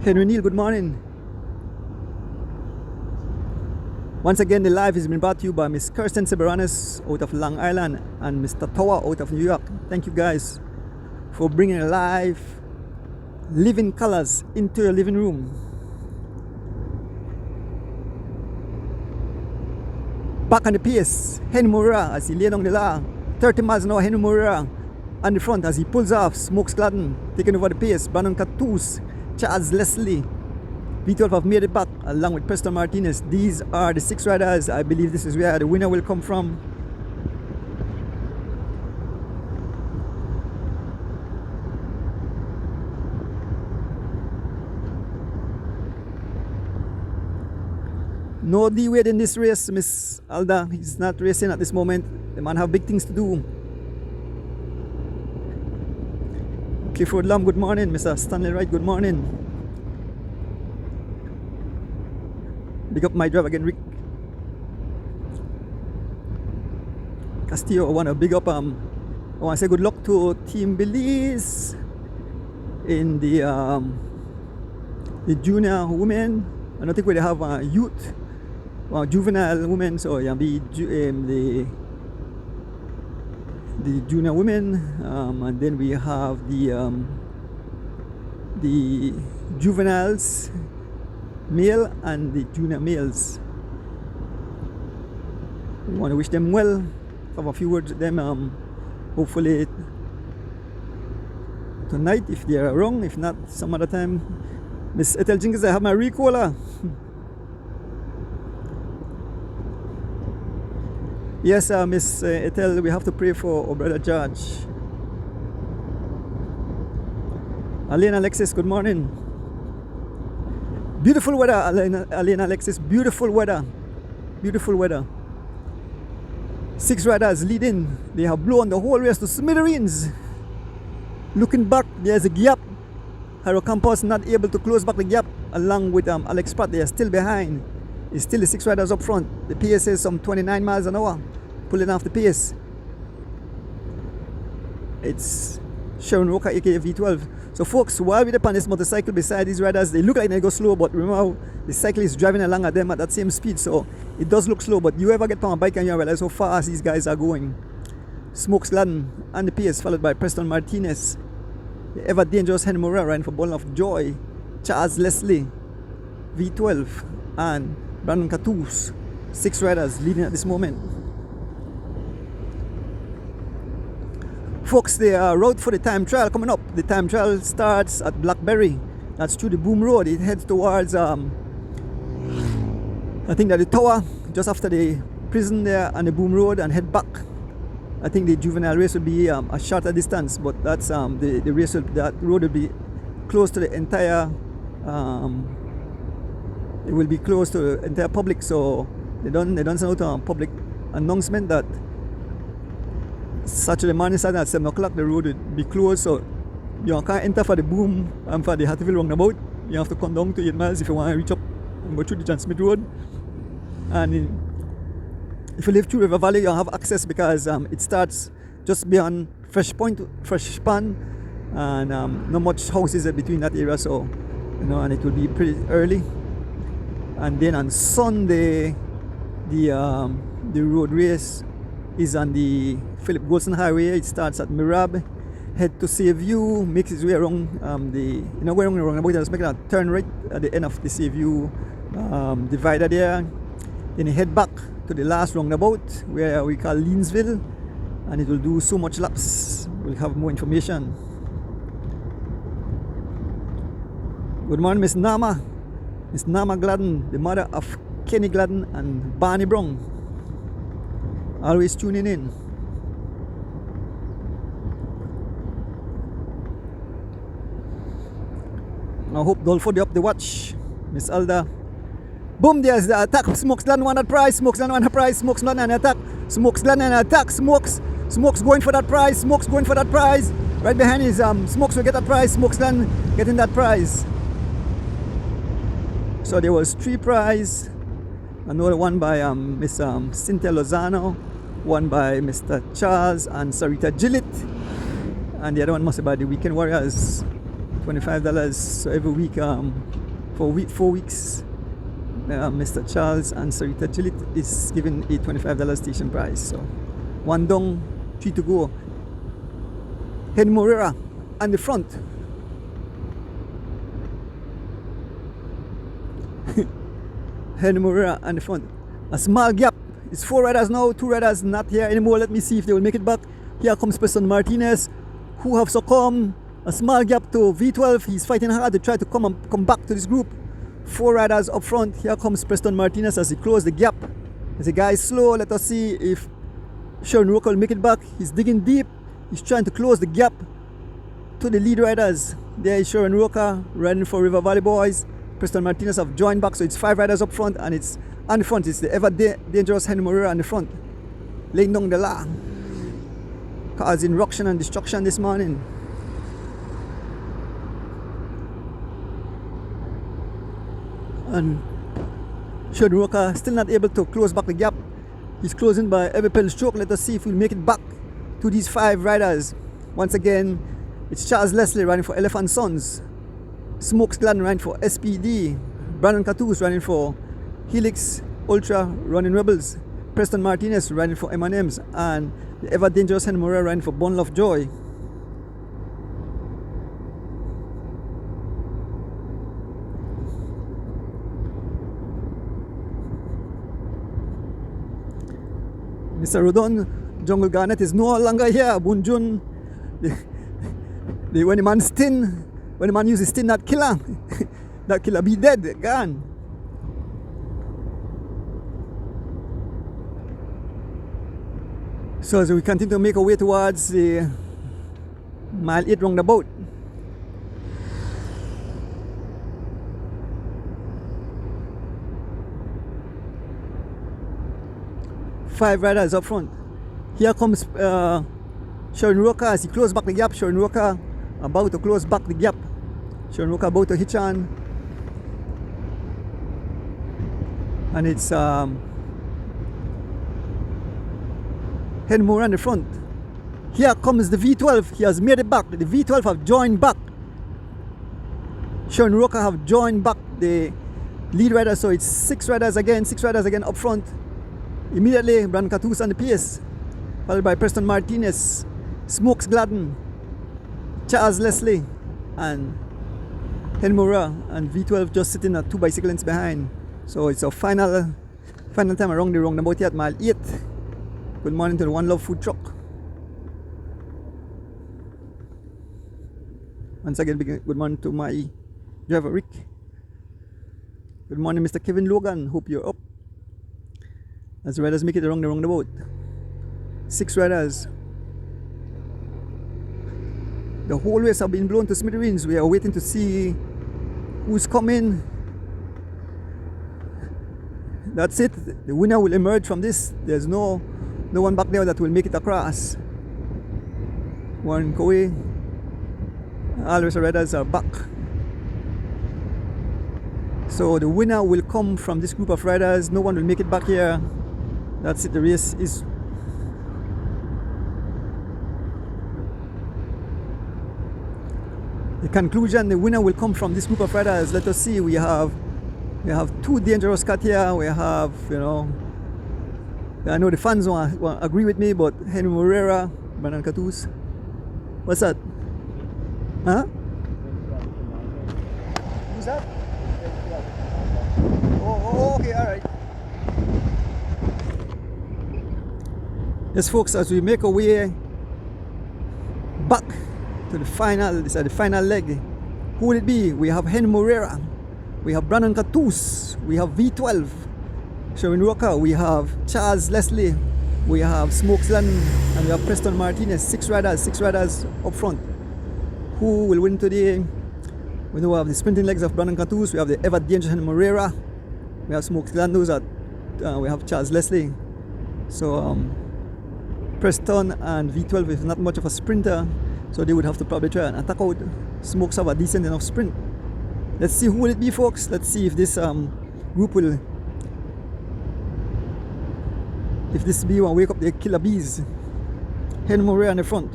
A: Henry Neal, good morning. Once again, the live has been brought to you by Miss Kirsten Seberanes out of Long Island and Mr. Tower out of New York. Thank you guys for bringing live living colors into your living room. Back on the pace, Henry Moreira as he lay down the law. 30 miles an hour, Henry Moreira on the front as he pulls off. Smokes Gladden taking over the pace. Brandon Catus, Charles Leslie, V12 have made it back along with Preston Martinez. These are the 6 riders. I believe this is where the winner will come from. No D-Wade in this race, Miss Alda. He's not racing at this moment. The man have big things to do. Clifford Lam, good morning. Mr. Stanley Wright, good morning. Big up my driver again, Rick Castillo. I want to big up, I want to say good luck to Team Belize in the junior women. I don't think we have youth, juvenile women, so yeah, the junior women, and then we have the juveniles male and the junior males. We want to wish them well, have a few words with them, hopefully tonight if they are wrong, if not some other time. Miss Ethel Jenkins, I have my recola. Yes, Miss Ethel, we have to pray for our brother George. Alena Alexis, good morning. Beautiful weather, Alena Alexis, beautiful weather. Beautiful weather. 6 riders leading. They have blown the whole race to smithereens. Looking back, there's a gap. Haro Campos not able to close back the gap along with Alex Pratt. They are still behind. It's still the 6 riders up front. The pace is some 29 miles an hour. Pulling off the pace. It's Sharon Roca, aka V12. So folks, while we're on this motorcycle beside these riders, they look like they go slow, but remember how the cyclist is driving along at them at that same speed, so it does look slow. But you ever get on a bike and you realize how fast these guys are going. Smokes Gladden and the pace, followed by Preston Martinez. The ever dangerous Henry Moreira riding for Ball of Joy. Charles Leslie, V12, and Brandon Catus. 6 riders leading at this moment. Folks, the route for the time trial coming up. The time trial starts at Blackberry. That's through the Boom Road. It heads towards, I think that the tower, just after the prison there, and the Boom Road, and head back. I think the juvenile race will be a shorter distance, but that's the race that road will be close to the entire. It will be close to the entire public. So they don't send out a public announcement that Saturday morning starting at 7 o'clock the road will be closed, so you can't enter for the Boom and for the Hatfield roundabout. You have to come down to 8 miles if you want to reach up and go through the John Smith Road. And if you live through River Valley, you have access because it starts just beyond Fresh Pan, and not much houses between that area, so and it will be pretty early. And then on Sunday, the road race is on the Philip Golson Highway. It starts at Mirab, head to Seaview, makes its way around going around the roundabout, just making a turn right at the end of the Seaview divider there. Then you head back to the last roundabout where we call Leansville, and it will do so much laps. We'll have more information. Good morning, Miss Nama Gladden, the mother of Kenny Gladden and Barney Brown. Always tuning in. I hope Dolfo up the watch. Miss Alda. Boom, there's the attack. Smokes Gladden won that prize. Smokes Gladden won that prize. Smokes Gladden and attack. Smokes Gladden and attack. Smokes going for that prize. Smokes going for that prize. Right behind is Smokes will get that prize. Smokes Gladden getting that prize. So there was 3 prizes. Another one by Miss Cynthia Lozano, one by Mr. Charles and Sarita Gillett, and the other one must be by the Weekend Warriors, $25. So every week, for 4 weeks, Mr. Charles and Sarita Gillett is given a $25 station prize. So 1 down, 3 to go. Henry Moreira on the front. Henry Moreira on the front. A small gap. It's 4 riders now, 2 riders not here anymore. Let me see if they will make it back. Here comes Preston Martinez, who have succumbed. A small gap to V12. He's fighting hard to try to come back to this group. 4 riders up front. Here comes Preston Martinez as he closes the gap. As the guy is slow, let us see if Sharon Roca will make it back. He's digging deep. He's trying to close the gap to the lead riders. There is Sharon Roca riding for River Valley Boys. Preston Martinez have joined back, so it's 5 riders up front, and it's on the front. It's the ever dangerous Henry Moreira on the front, laying down the law, causing ruction and destruction this morning. And Sheldon Roca still not able to close back the gap. He's closing by every pedal stroke. Let us see if we'll make it back to these 5 riders. Once again, it's Charles Leslie running for Elephant Sons, Smokes Gladden running for SPD, Brandon Catus running for Helix Ultra Running Rebels, Preston Martinez running for M&M's, and the ever dangerous Henry Moreira running for Bundle of Joy. Mr. Rodon, Jungle Garnet is no longer here. Bunjun, when the man stin, when the man uses stin, that killer be dead, gone. So as we continue to make our way towards the mile 8 roundabout, five riders up front. Here comes Sheldon Roca as he closes back the gap. Sheldon Roca about to close back the gap. Sheldon Roca about to hitch on. And it's Henry Moore on the front. Here comes the V12. He has made it back. The V12 have joined back. Sheldon Roca have joined back the lead rider. So it's 6 riders again up front. Immediately, Brandon Catus on the pace, followed by Preston Martinez, Smokes Gladden, Charles Leslie, and Henry Moreira, and V12 just sitting at 2 bicycle lengths behind. So it's our final time around the roundabout here at mile 8. Good morning to the One Love food truck. Once again, good morning to my driver Rick. Good morning, Mr. Kevin Logan. Hope you're up. As the riders make it around the roundabout. 6 riders. The whole race have been blown to smithereens. We are waiting to see who's coming. That's it. The winner will emerge from this. There's no one back there that will make it across. Warren Coe. All the rest of the riders are back. So the winner will come from this group of riders. No one will make it back here. That's it. The race is the conclusion. The winner will come from this group of riders. Let us see. We have 2 dangerous cats here. We have, I know the fans won't agree with me, but Henry Moreira, Brandon Catus. What's that? Huh? Who's that? Oh, okay, all right. Yes, folks, as we make our way back to the final, this is the final leg. Who will it be? We have Henry Moreira, we have Brandon Catus, we have V12, Sheldon Roca, we have Charles Leslie, we have Smokes Gladden, and we have Preston Martinez. 6 riders up front. Who will win today? We know we have the sprinting legs of Brandon Catus, we have the ever dangerous Henry Moreira, we have Smokes Gladden, we have Charles Leslie. So Preston and V12 is not much of a sprinter, so they would have to probably try and attack out. Smokes have a decent enough sprint. Let's see who will it be, folks. Let's see if this group will, if this bee will wake up the killer bees. Henry Moreira on the front.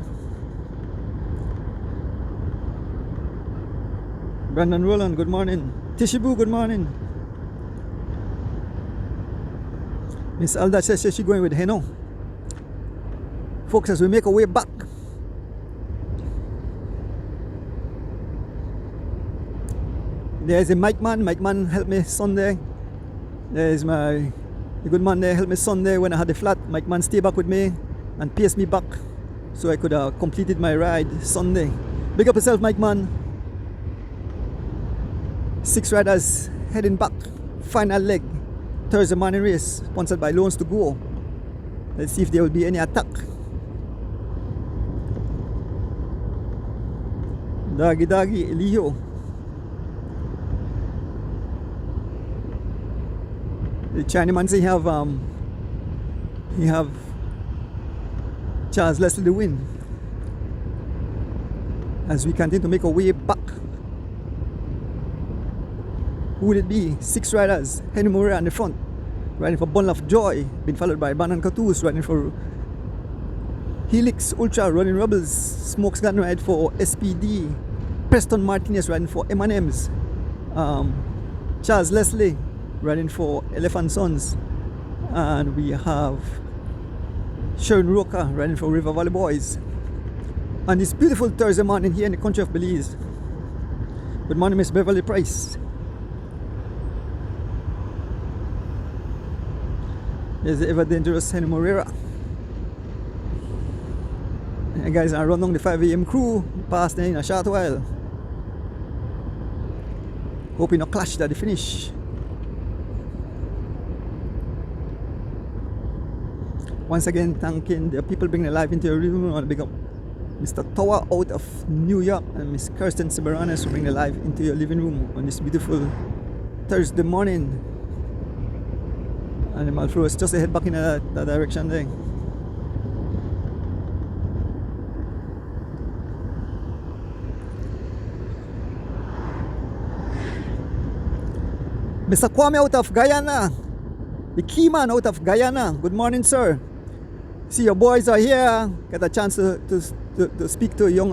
A: Brandon Roland, good morning. Tishibu, good morning. Miss Alda says she's going with Heno. Folks, as we make our way back, there's a Mike Man helped me Sunday. There's the good man there helped me Sunday when I had the flat. Mike Man stayed back with me and paced me back so I could have completed my ride Sunday. Big up yourself, Mike Man. 6 riders heading back. Final leg. Thursday morning race sponsored by Loans to Go. Let's see if there will be any attack. Dagi Eliho. The Chinaman say he have Charles Leslie to win. As we continue to make our way back. Who Who will it be? 6 riders. Henry Moreira in the front, riding for Bundle of Joy, been followed by Brandon Catus, riding for Helix Ultra, running Rebels. Smokes Gun ride for SPD. Preston Martinez riding for M&M's. Charles Leslie riding for Elephant Sons. And we have Sharon Roca riding for River Valley Boys. On this beautiful Thursday morning here in the country of Belize. Good morning, Miss Beverly Price. There's the ever dangerous Henry Moreira. And guys, I run down the 5 a.m. crew, past there in a short while. Hoping no clash at the finish. Once again, thanking the people bringing the live into your room. I want to big up Mr. Tower out of New York and Miss Kirsten Siberanes who bring the live into your living room on this beautiful Thursday morning. And the Malfro is just head back in that direction there. Mr. Kwame out of Guyana, the key man out of Guyana. Good morning, sir. See, your boys are here. Get a chance to speak to young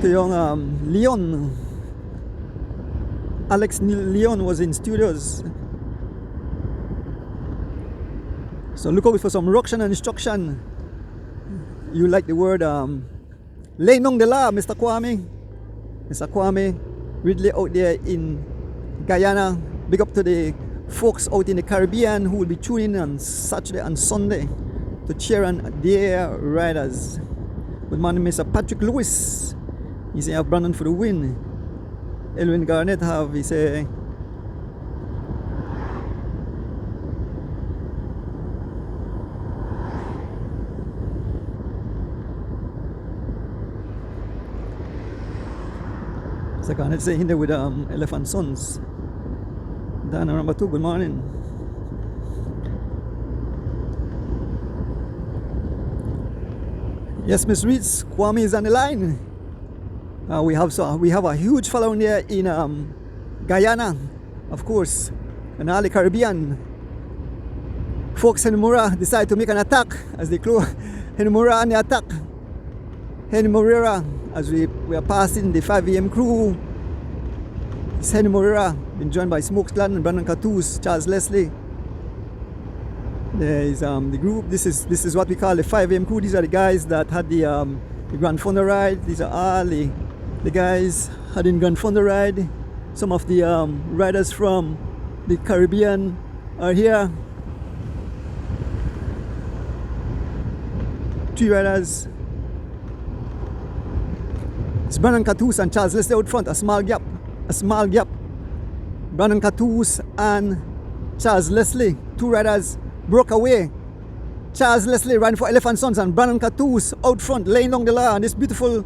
A: Leon. Alex Leon was in studios. So look out for some ruction and instruction. You like the word lay nong de la, Mr. Kwame. Mr. Kwame Ridley out there in Guyana. Big up to the folks out in the Caribbean who will be tuning in on Saturday and Sunday to cheer on their riders. Good morning, Mr. Patrick Lewis. He say have Brandon for the win. Elwin Garnett have, he say Garnett say in there with Elephant Sons. Dana number 2, good morning. Yes, Miss Reeds, Kwame is on the line. We have a huge following there in Guyana, of course, and all the Caribbean. Folks, Henry Moreira decide to make an attack as they close. Henry Moreira on the attack. Henry Moreira, as we are passing the 5 a.m. crew. It's Henry Moreira, been joined by Smokes Gladden, Brandon Catus, Charles Leslie. There is the group. This is what we call the 5 a.m. crew. These are the guys that had the Grand Thunder ride. These are all the guys had in Grand Thunder ride. Some of the riders from the Caribbean are here. 3 riders. It's Brandon Catus and Charles Leslie out front. A small gap. Brandon Catus and Charles Leslie, 2 riders broke away. Charles Leslie ran for Elephant Sons and Brandon Catus out front, laying along the line on this beautiful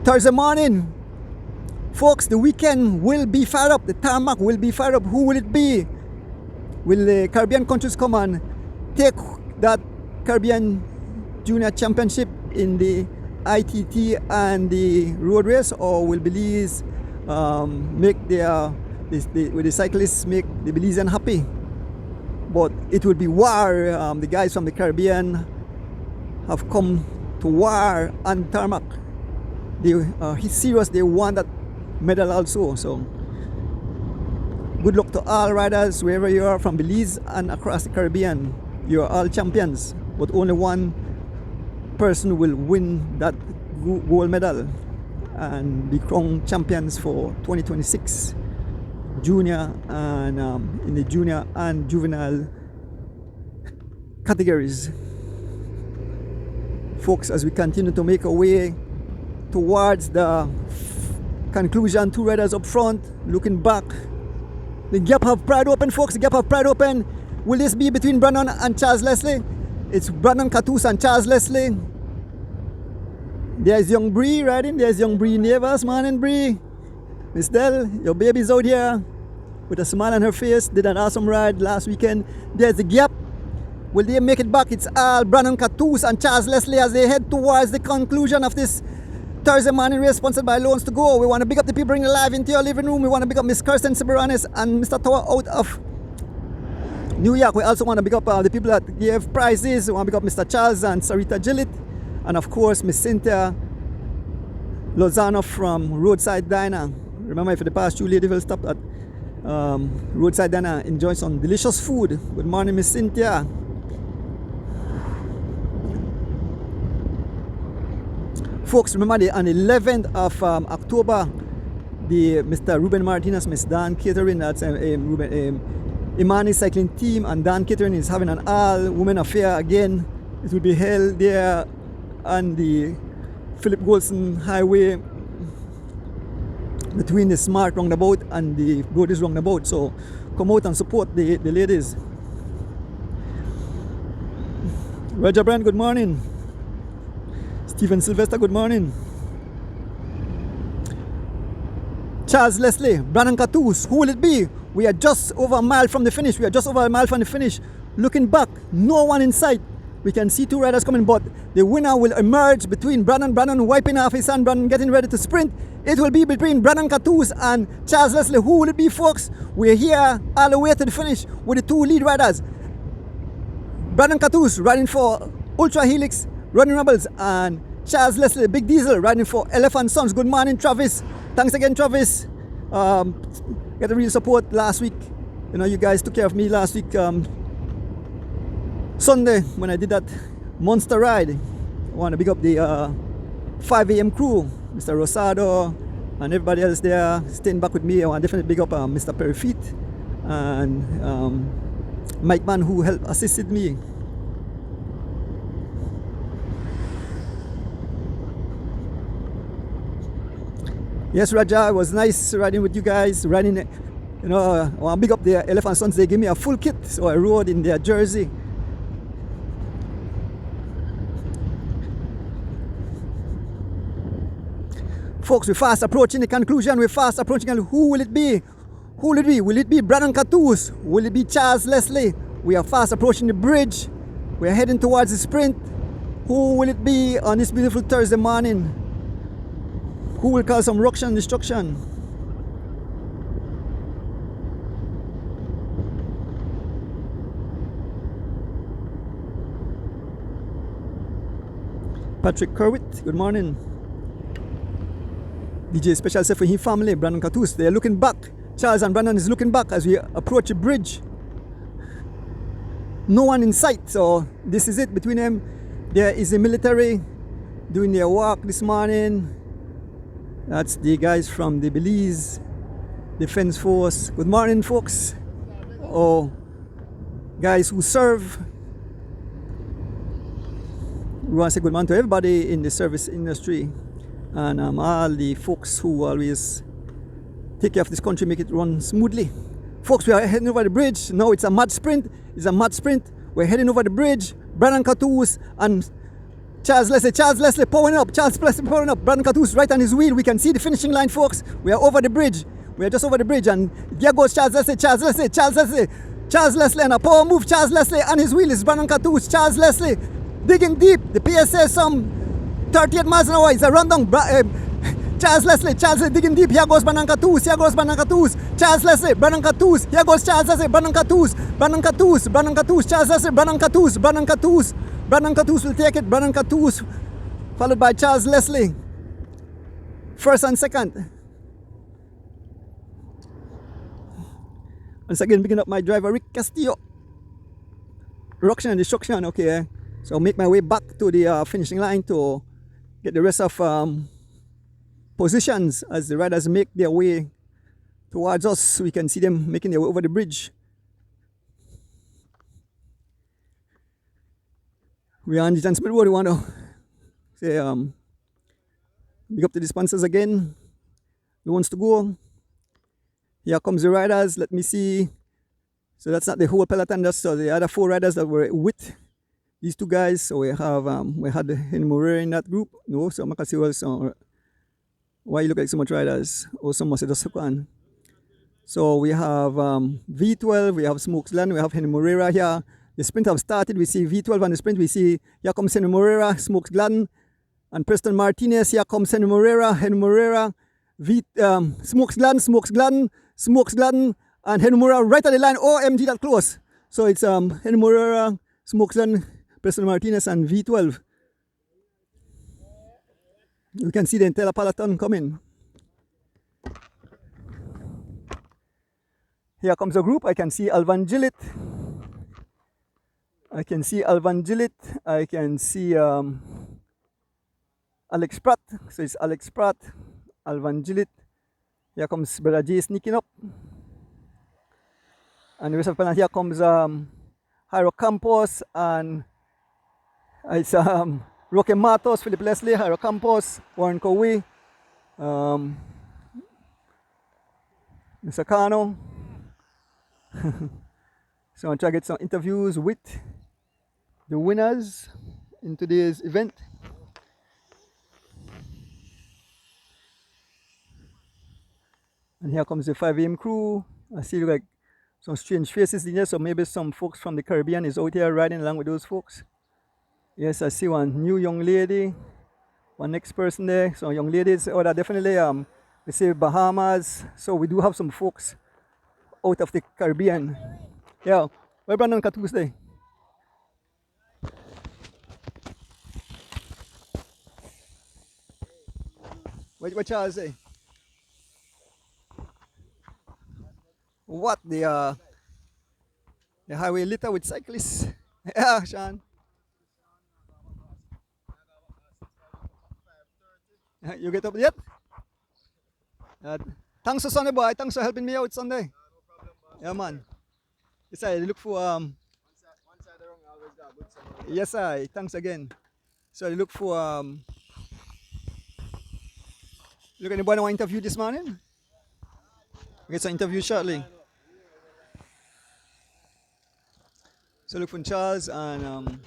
A: Thursday morning. Folks, the weekend will be fired up. The tarmac will be fired up. Who will it be? Will the Caribbean countries come and take that Caribbean Junior Championship in the ITT and the road race, or will Belize make with the cyclists make the Belizean happy? But it will be war. The guys from the Caribbean have come to war on tarmac. They are serious. They want that medal also. So good luck to all riders wherever you are from Belize and across the Caribbean. You are all champions, but only one person will win that gold medal and be crowned champions for 2026 junior and in the junior and juvenile categories. Folks, as we continue to make our way towards the conclusion, 2 riders up front looking back. The gap have pried open, folks. The gap have pried open. Will this be between Brandon and Charles Leslie? It's Brandon Catus and Charles Leslie. There's young Bree riding. There's young Bree Nevers. Morning, Bree. Miss Dell, your baby's out here with a smile on her face. Did an awesome ride last weekend. There's the gap. Will they make it back? It's all Brandon Catus and Charles Leslie as they head towards the conclusion of this Thursday morning race sponsored by Loans to Go. We want to big up the people bringing live into your living room. We want to big up Miss Kirsten Siberanis and Mr. Tower out of New York. We also want to big up the people that gave prizes. We want to big up Mr. Charles and Sarita Gillett. And of course, Miss Cynthia Lozano from Roadside Diner. Remember, for the past 2 ladies will stop at Roadside Diner, enjoy some delicious food. Good morning, Miss Cynthia. Folks, remember on the 11th of October, the Mr. Ruben Martinez, Miss Dan Catering, that's Imani cycling team, and Dan Catering is having an all-women affair again. It will be held there on the Philip Golson Highway between the Smart roundabout and the Brody's roundabout. So come out and support the ladies. Roger Brand, good morning. Stephen Sylvester, good morning. Charles Leslie, Brandon Catus, who will it be? We are just over a mile from the finish. Looking back, no one in sight. We can see 2 riders coming, but the winner will emerge between Brandon wiping off his hand, Brandon getting ready to sprint. It will be between Brandon Catus and Charles Leslie. Who will it be, folks? We're here all the way to the finish with the 2 lead riders. Brandon Catus riding for Ultra Helix Running Rebels, and Charles Leslie, Big Diesel, riding for Elephant Sons. Good morning, Travis. Thanks again, Travis. Got a real support last week. You know, you guys took care of me last week. Sunday when I did that monster ride. I want to big up the 5 a.m. crew, Mr. Rosado and everybody else there staying back with me. I want to definitely big up Mr. Perry Feet and Mike Man, who helped assisted me. Yes, Raja, it was nice riding with you guys. Riding, you know, I want to big up the Elephant Sons. They gave me a full kit, so I rode in their jersey. Folks, we're fast approaching the conclusion. We're fast approaching. Who will it be? Who will it be? Will it be Brandon Catus? Will it be Charles Leslie? We are fast approaching the bridge. We're heading towards the sprint. Who will it be on this beautiful Thursday morning? Who will cause some ruction and destruction? Patrick Kerwitt, good morning. DJ Special said for his family, Brandon Catus. They are looking back. Charles and Brandon is looking back as we approach the bridge. No one in sight, so this is it between them. There is the military doing their work this morning. That's the guys from the Belize Defense Force. Good morning, folks. Oh, guys who serve. We want to say good morning to everybody in the service industry and all the folks who always take care of this country, make it run smoothly. Folks, we are heading over the bridge. Now it's a mud sprint. We're heading over the bridge. Brandon Catus and Charles Leslie powering up. Brandon Catus right on his wheel. We can see the finishing line, folks. We are over the bridge. We are just over the bridge, and there goes Charles Leslie and a power move. Charles Leslie on his wheel is Brandon Catus. Charles Leslie digging deep. The PSA some 38 miles an hour. It's a rundown. Charles Leslie digging deep. Here goes Brandon Catus. Charles Leslie, Brandon Catus. Here goes Charles Leslie, Brandon Catus. Charles Leslie, Brandon Catus. Brandon Catus will take it. Brandon Catus followed by Charles Leslie. First and second. Once again, picking up my driver Rick Castillo. Ruction and destruction, okay. So make my way back to the finishing line to get the rest of positions as the riders make their way towards us. We can see them making their way over the bridge. We are on the John Smith Road. We want to say big up to the sponsors again. Who wants to go? Here comes the riders. Let me see. So that's not the whole peloton. That's the other 4 riders that were with these 2 guys. So we have we had Henry Moreira in that group. No, so I can see also why you look like so much riders. Or some must just on. So we have V12. We have Smokes Glen. We have Henry Moreira here. The sprint have started. We see V12 on the sprint. We see here comes Henry Moreira, Smokes Gladden, And Preston Martinez, here comes Henry Morera, Smokes Gladden, and Henry Morera right at the line. OMG, that close. So it's Henry Morera, Smokes Gladden, Preston Martinez, and V12. You can see the entire peloton coming. Here comes the group. I can see Alvan Gillett. I can see Alex Pratt. So it's Alex Pratt, Alvan Gillett. Here comes Brother J sneaking up. And the rest of the panel, here comes Jairo Campos, and it's Roque Matos, Philip Leslie, Jairo Campos, Warren Cowie, Mr. Cano. So I'm trying to get some interviews with the winners in today's event. And here comes the 5 AM crew. I see like some strange faces in there, so maybe some folks from the Caribbean is out here riding along with those folks. Yes, I see one new young lady, one next person there. So young ladies, oh, that definitely we say Bahamas. So we do have some folks out of the Caribbean. Yeah, where Brandon Catus there? What Charles say? What the highway litter with cyclists? Yeah, Sean. You get up yet? Thanks for Sunday, boy. Thanks for helping me out Sunday. Yeah, man. Yes, I look for yes, I. Thanks again. So I look for look, anybody want to interview this morning? We get some interview shortly. So look for Charles and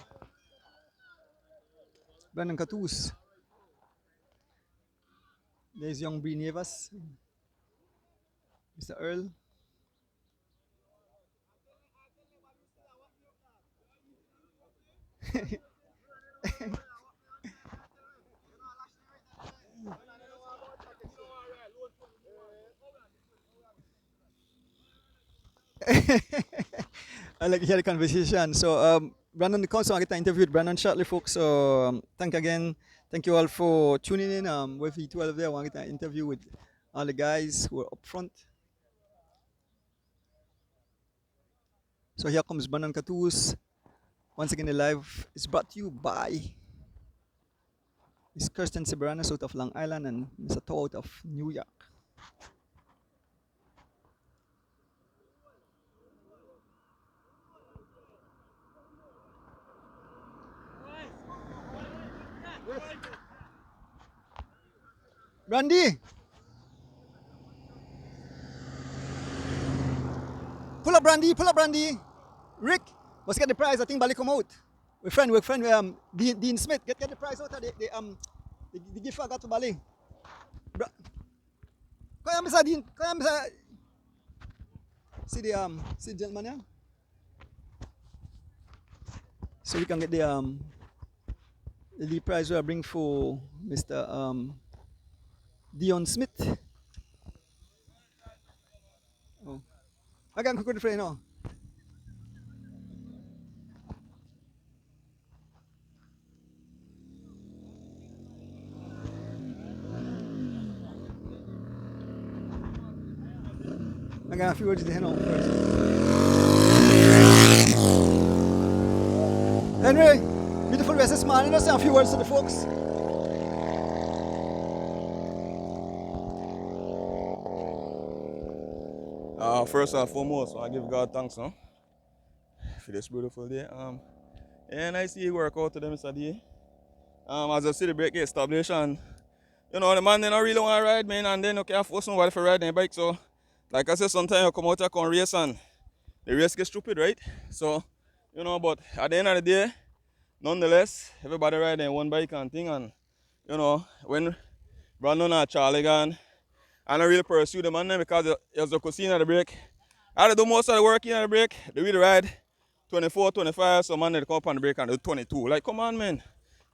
A: Brandon Catus. There's young Bree Nevas, Mr. Earl. I like to hear the conversation. So Brandon, the council, I get to interview with Brandon shortly, folks. So thank you all for tuning in. With V12 there, I want to get an interview with all the guys who are up front. So here comes Brandon Catus. Once again, the live is brought to you by Miss Kirsten Seberanis out of Long Island and Mr. Tow out of New York. Brandy! Pull up Brandy! Rick, let's get the prize. I think Bali come out. We're friend, Dean Smith. Get the prize out of the gift I got to Bali. Kaya Mr. Dean, see the gentleman here? So we can get the lead prize I bring for Mr. Dion Smith. Oh. I can't cook the friend now. I got a few words to hand on first. Henry, beautiful rest this morning. Let's say a few words to the folks.
C: First and foremost, I give God thanks for this beautiful day. And I see you work out to them yesterday. As I see the break get established, and you know the man they don't really want to ride, man, and then you can't force somebody to ride their bike. So, like I said, sometimes you come out here and race, and the race gets stupid, right? So, you know, but at the end of the day, nonetheless, everybody ride their one bike and thing, and you know when Brandon and Charlie gone. I don't really pursue the man then because as you could see in the break, I had to do most of the work in the break. They really ride 24, 25, so man they come up on the break and do 22. Like, come on, man.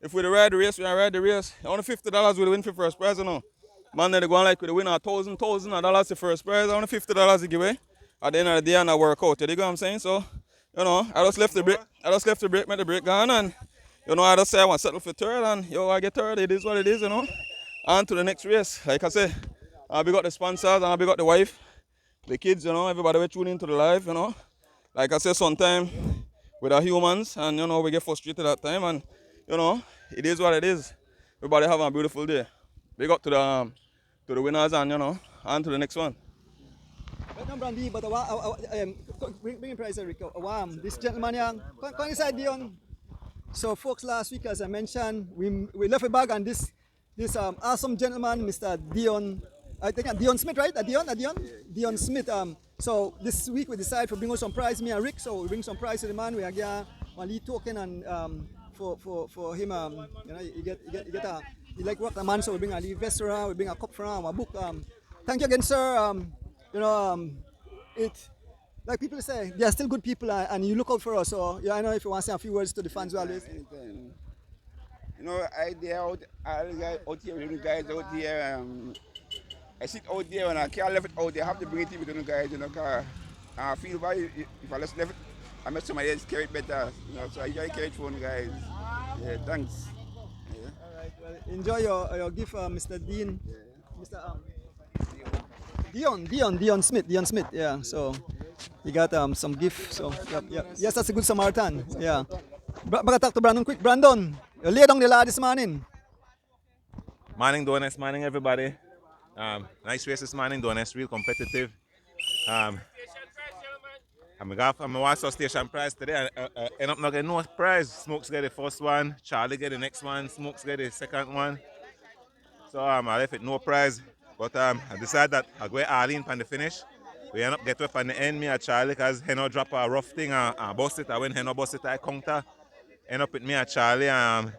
C: if we ride the race, we ride the race. Only $50 we win for first prize, you know. Man, they go on like we win $1,000 the first prize, only $50 to give away. At the end of the day, and I work out. You dig what I'm saying? So, you know, I just left the break. Make the break gone, and you know, I just say I want to settle for third, and yo, I get third. It is what it is, you know. On to the next race. Like I say, I got the sponsors, and I got the wife, the kids, you know, everybody will tune into the live, you know. Like I say, sometimes with our humans, and you know, we get frustrated at time, and you know, it is what it is. Everybody have a beautiful day. Big up to the winners, and you know, on to the next one.
A: Welcome, Brandy, but bring in prize, Rico. This gentleman here, come inside, Dion. So, folks, last week, as I mentioned, we left a bag, and this awesome gentleman, Mr. Dion, I think Dion Smith, right? Dion Smith. So this week we decided to bring out some prize, me and Rick. So we bring some prize to the man. We are getting one lead token, and for him, you know, he like work the man. So we bring a lead vest around, we bring a cup for him, a book. Thank you again, sir. You know, it. Like people say, they are still good people, and you look out for us. So yeah, I know if you want to say a few words to the fans, always.
D: Anytime. You know, they out here, little guys out here. I sit out there and I can't leave it out there. I have to bring it in with the guys, you know, because I feel bad if I just left it, I make somebody else carry it better. You know, so I enjoy carry it for the guys. Yeah, thanks. Yeah.
A: All right, well, enjoy your gift, Mr. Dean. Yeah. Mr. Dion Smith. Yeah. So he got some gift. So yep. Yes, that's a good Samaritan. Yeah. But talk to Brandon quick. Brandon, you lay down the law this morning.
E: Morning, Donis. Morning, everybody. Nice race this morning, Donis. Real competitive. I'm going to watch our station prize today. I end up not getting no prize. Smokes get the first one. Charlie get the next one. Smokes get the second one. So I left it no prize. But I decided that I'll go with Arlene on the finish. We end up getting up on the end, me and Charlie, because Heno drop a rough thing and bust it. When Heno bust it, I counter. End up with me and Charlie. I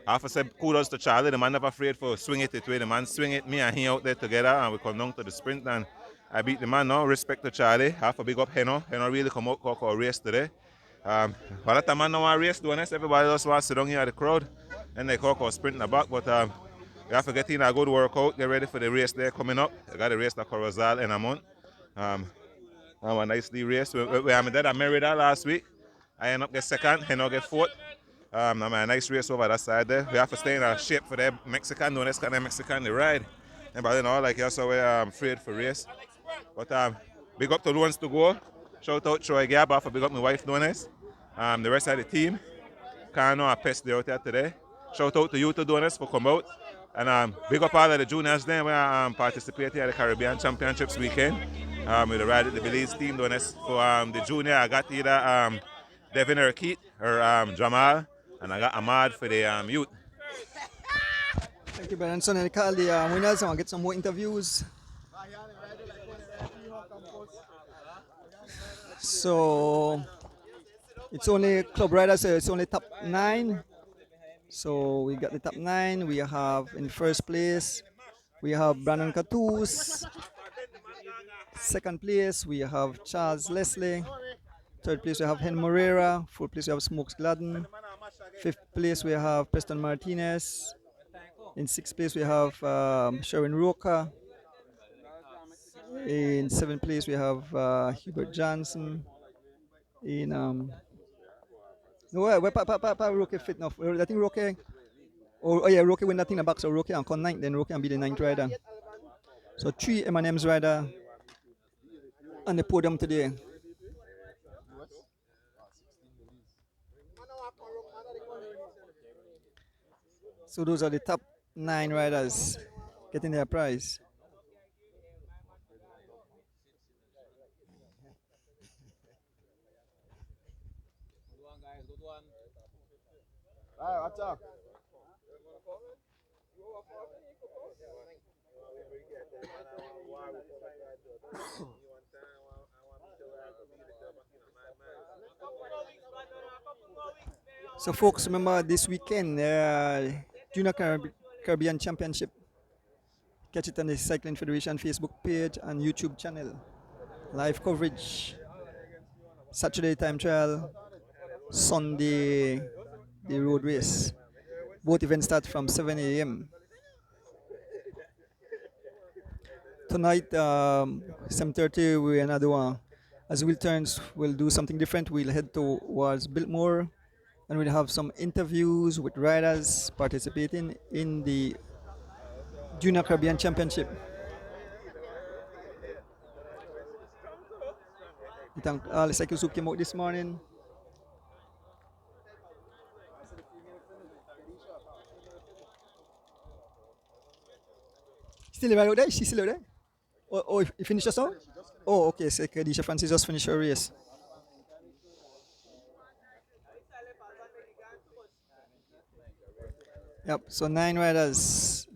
E: have to say kudos to Charlie. The man never afraid for swing it way. The man swing it, me and he out there together, and we come down to the sprint, and I beat the man now. Respect to Charlie. I have to big up Heno. Heno really come out for a race today. But that the man now want to race, doing this, everybody just wants to sit down here at the crowd, and they call sprint in the back. But we have to get in a good workout, get ready for the race there coming up. I got a race at Corozal in a month. A nicely race. We did a Merida last week. I end up get second, Heno get fourth. A nice race over that side there. We have to stay in a shape for the Mexican, doing this kind of Mexican, the ride. But you know, like you so we're afraid for race. But big up to Lawrence to go. Shout out Troy Gab, for big up my wife doing this. The rest of the team. Kano and Pest out there today. Shout out to you to doing this for come out. And big up all of the juniors there. We participating at the Caribbean Championships weekend. With the ride at the Belize team doing this. For the junior, I got either Devin or Keith or Jamal. And I got Ahmad for the youth.
A: Thank you, Branson. And call the winners. I want to get some more interviews. So it's only club riders. It's only top 9. So we got the top 9. We have in first place, we have Brandon Catoos. Second place, we have Charles Leslie. Third place, we have Hen Moreira. Fourth place, we have Smokes Gladden. Fifth place, we have Preston Martinez. In sixth place, we have Sherwin Roca. In seventh place, we have Hubert Johnson. In no, where Roque fit now? I think Roque. Oh yeah, Roque win that thing in the back, so Roque and come 9th, then Roque and be the 9th rider. So 3 M&M's rider on the podium today. So those are the top 9 riders getting their prize.
D: Alright, what's up?
A: So folks, remember this weekend, Junior Caribbean Championship. Catch it on the Cycling Federation Facebook page and YouTube channel. Live coverage. Saturday time trial. Sunday the road race. Both events start from 7 a.m. Tonight, 7:30, we're gonna do as Will turns, we'll do something different. We'll head towards Biltmore, and we'll have some interviews with riders participating in the Junior Caribbean Championship. We thank all the cyclists who came out this morning. Still right out there? She's still out there? Oh, you finished just now? Oh, okay. So Khadijah Francis just finished her race. Yep. So 9 riders.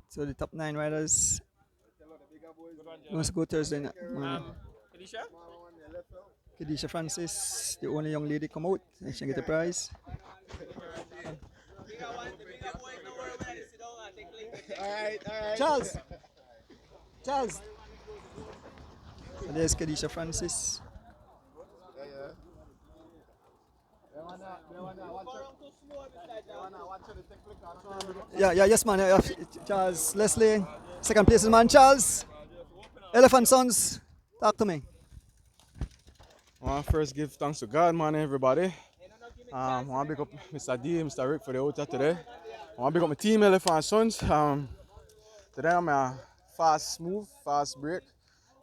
A: So the top 9 riders must go Thursday night.
B: Felicia?
A: Khadijah Francis, the only young lady come out, and she get a prize. Charles! Charles! So there's Khadijah Francis. Yes, man. Charles Leslie, second place is man Charles. Elephant Sons, talk to me.
C: I want to first give thanks to God, man, everybody. I want to big up Mr. D, Mr. Rick for the out today. I want to big up my team, Elephant Sons. Today I'm a fast move, fast break.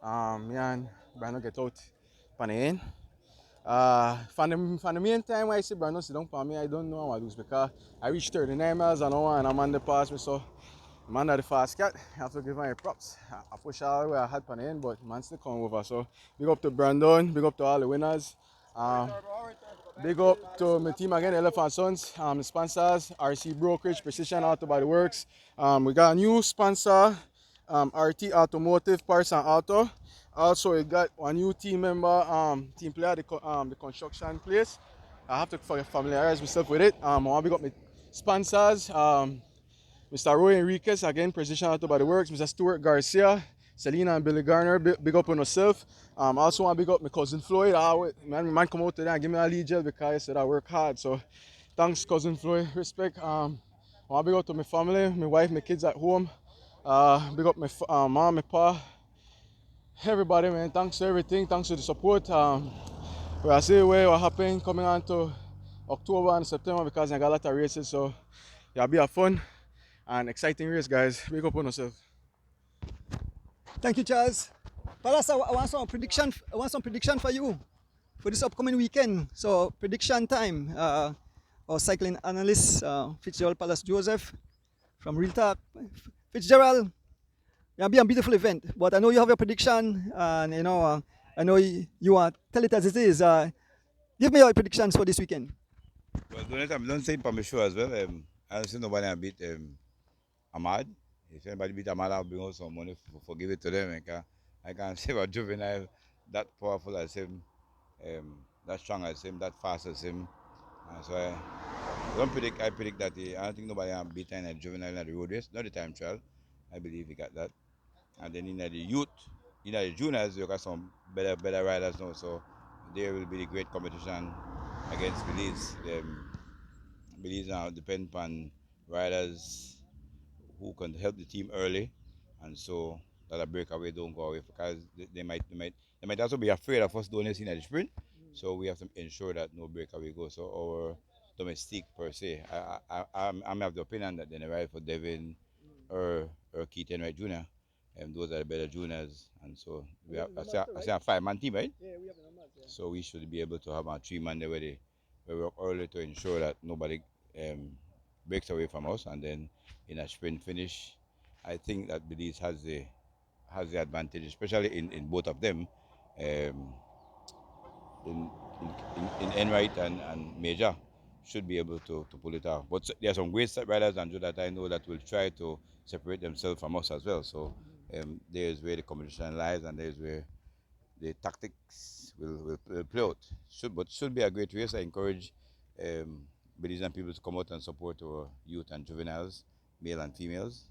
C: Me and Brandon get out on the end. From the main time I see Brandon sit down for me, I don't know how I lose because I reached 39 miles an hour and I'm on the pass me, so man at the fast cat, I have to give him props. I push all the way I had on the end, but man still come over. So big up to Brandon, big up to all the winners. Big up to my team again, Elephant Sons, the sponsors, RC Brokerage, Precision Auto Body Works. We got a new sponsor, RT Automotive, Parts and Auto. Also, we got one new team member, team player, the construction place. I have to familiarize myself with it. I want to big up my sponsors, Mr. Roy Enriquez, again, Precision Auto Body Works, Mr. Stuart Garcia, Selena and Billy Garner, big up on yourself. Also want to big up my cousin Floyd. Man come out today and give me a lead gel because I said I work hard. So thanks, cousin Floyd. Respect. I want to big up to my family, my wife, my kids at home. Big up my mom, my pa, everybody, man. Thanks for everything. Thanks for the support. I see what happened coming on to October and September because I got a lot of races. So it'll be a fun and exciting race, guys. Big up on yourself.
A: Thank you, Charles. Palas, I want some prediction. I want some prediction for you for this upcoming weekend. So prediction time. Our cycling analyst Fitzgerald Palace Joseph from Real Talk. Fitzgerald, it'll be a beautiful event. But I know you have your prediction, and I know you want tell it as it is. Give me your predictions for this weekend.
D: Well, don't say it for me sure as well. I don't see nobody can beat Ahmad. If anybody beat Ahmad, I'll bring out some money for give it to them. I can't say about Juvenile that powerful as him, that strong as him, that fast as him. So I predict that I don't think nobody can beat a Juvenile in the road race, not the time trial. I believe he got that. And then in the youth, in the juniors, you got some better riders now. So there will be the great competition against Belize. Belize now depend on riders who can help the team early, and so that a breakaway don't go away because they might also be afraid of us doing anything at the sprint. So we have to ensure that no breakaway goes. So our domestique per se, I'm of the opinion that they ride for Devin or Keith Enright Jr. Those are the better juniors, and so we have I say a 5-man team, right?
A: Yeah, we have the numbers. Yeah.
D: So we should be able to have a 3-man there where we work early to ensure that nobody breaks away from us, and then in a sprint finish, I think that Belize has the advantage, especially in both of them, in Enright and Major should be able to pull it off. But there are some great riders, Andrew, that I know that will try to separate themselves from us as well. So there's where the competition lies, and there's where the tactics will play out. Should be a great race. I encourage Belizean people to come out and support our youth and juveniles, male and females.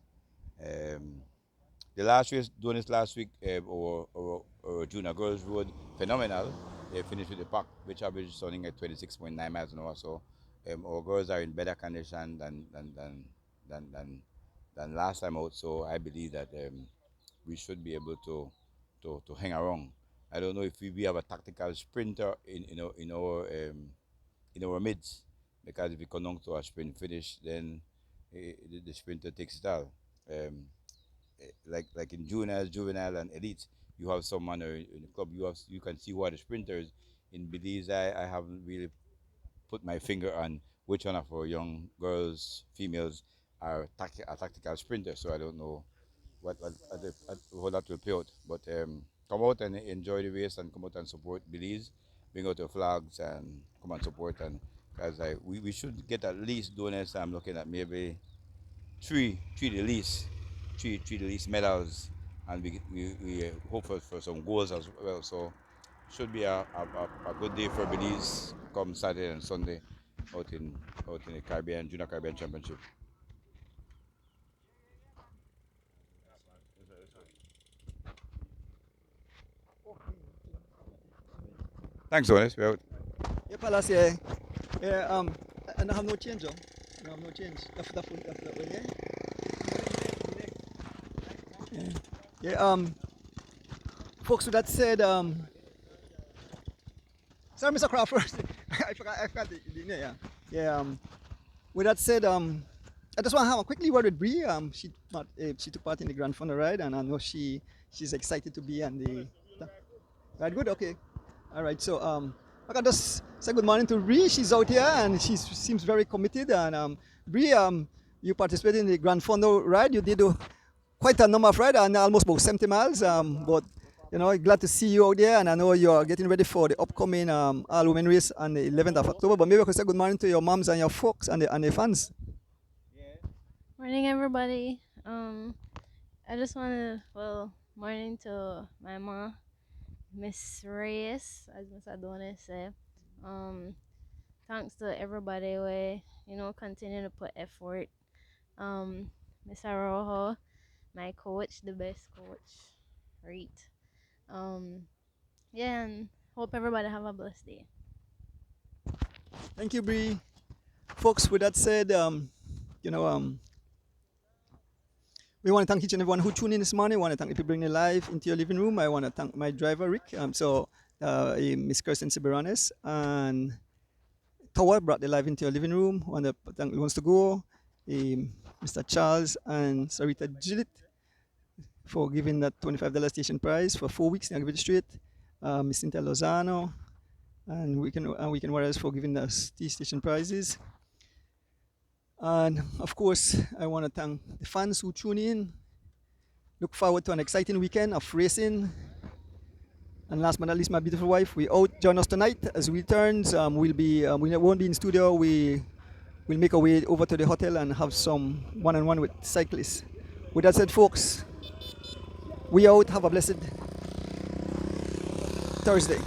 D: The last race doing this last week, our junior girls rode phenomenal. They finished with the pack, which average running at 26.9 miles an hour. So our girls are in better condition than last time out. So I believe that we should be able to hang around. I don't know if we have a tactical sprinter in our midst, because if we come down to a sprint finish, then the sprinter takes it all. Like in juniors, juvenile, and elite, you have someone in the club. You can see who are the sprinters. In Belize, I haven't really put my finger on which one of our young girls, females, are a tactical sprinter. So I don't know how that will play out. But come out and enjoy the race, and come out and support Belize. Bring out your flags and come and support. And because we should get at least donors. I'm looking at maybe three the least medals, and we hope for some goals as well. So should be a good day for Belize come Saturday and Sunday out in the Caribbean Junior Caribbean Championship. Thanks, Jonas. We're out.
A: Yeah, Palace, yeah. Yeah, and I have no change, though. I have no change. That way, yeah. Yeah, folks, with that said, sorry, Mr. Crawford. I forgot the name, yeah. Yeah, with that said, I just want to have a quick word with Bree. She took part in the Grand Final ride, and I know she's excited to be on the ride. Good, okay. All right, so I can just say good morning to Bree. She's out here and she seems very committed. And Bree, you participated in the Grand Fondo ride. You did quite a number of rides, and almost about 70 miles. But glad to see you out there, and I know you are getting ready for the upcoming all-women race on the 11th of October. But maybe I could say good morning to your moms and your folks and the fans.
F: Morning, everybody. I just want to, morning to my mom, Miss Reyes, as Miss Adonis said. Thanks to everybody who continue to put effort. Miss Arojo, my coach, the best coach, right? And hope everybody have a blessed day.
A: Thank you, Bree. Folks, with that said, we want to thank each and everyone who tuned in this morning. We want to thank the people bringing live into your living room. I want to thank my driver, Rick. Miss Kirsten Siberanes and Tower brought the live into your living room. I want to thank Who Wants to Go, Mr. Charles and Sarita Gillett for giving that $25 station prize for 4 weeks. Now give it straight. Miss Cynthia Lozano and Weekend Warriors for giving us these station prizes. And of course, I want to thank the fans who tune in. Look forward to an exciting weekend of racing. And last but not least, my beautiful wife, we out. Join us tonight as we return. We won't be in studio. We'll make our way over to the hotel and have some one-on-one with cyclists. With that said, folks, we out. Have a blessed Thursday.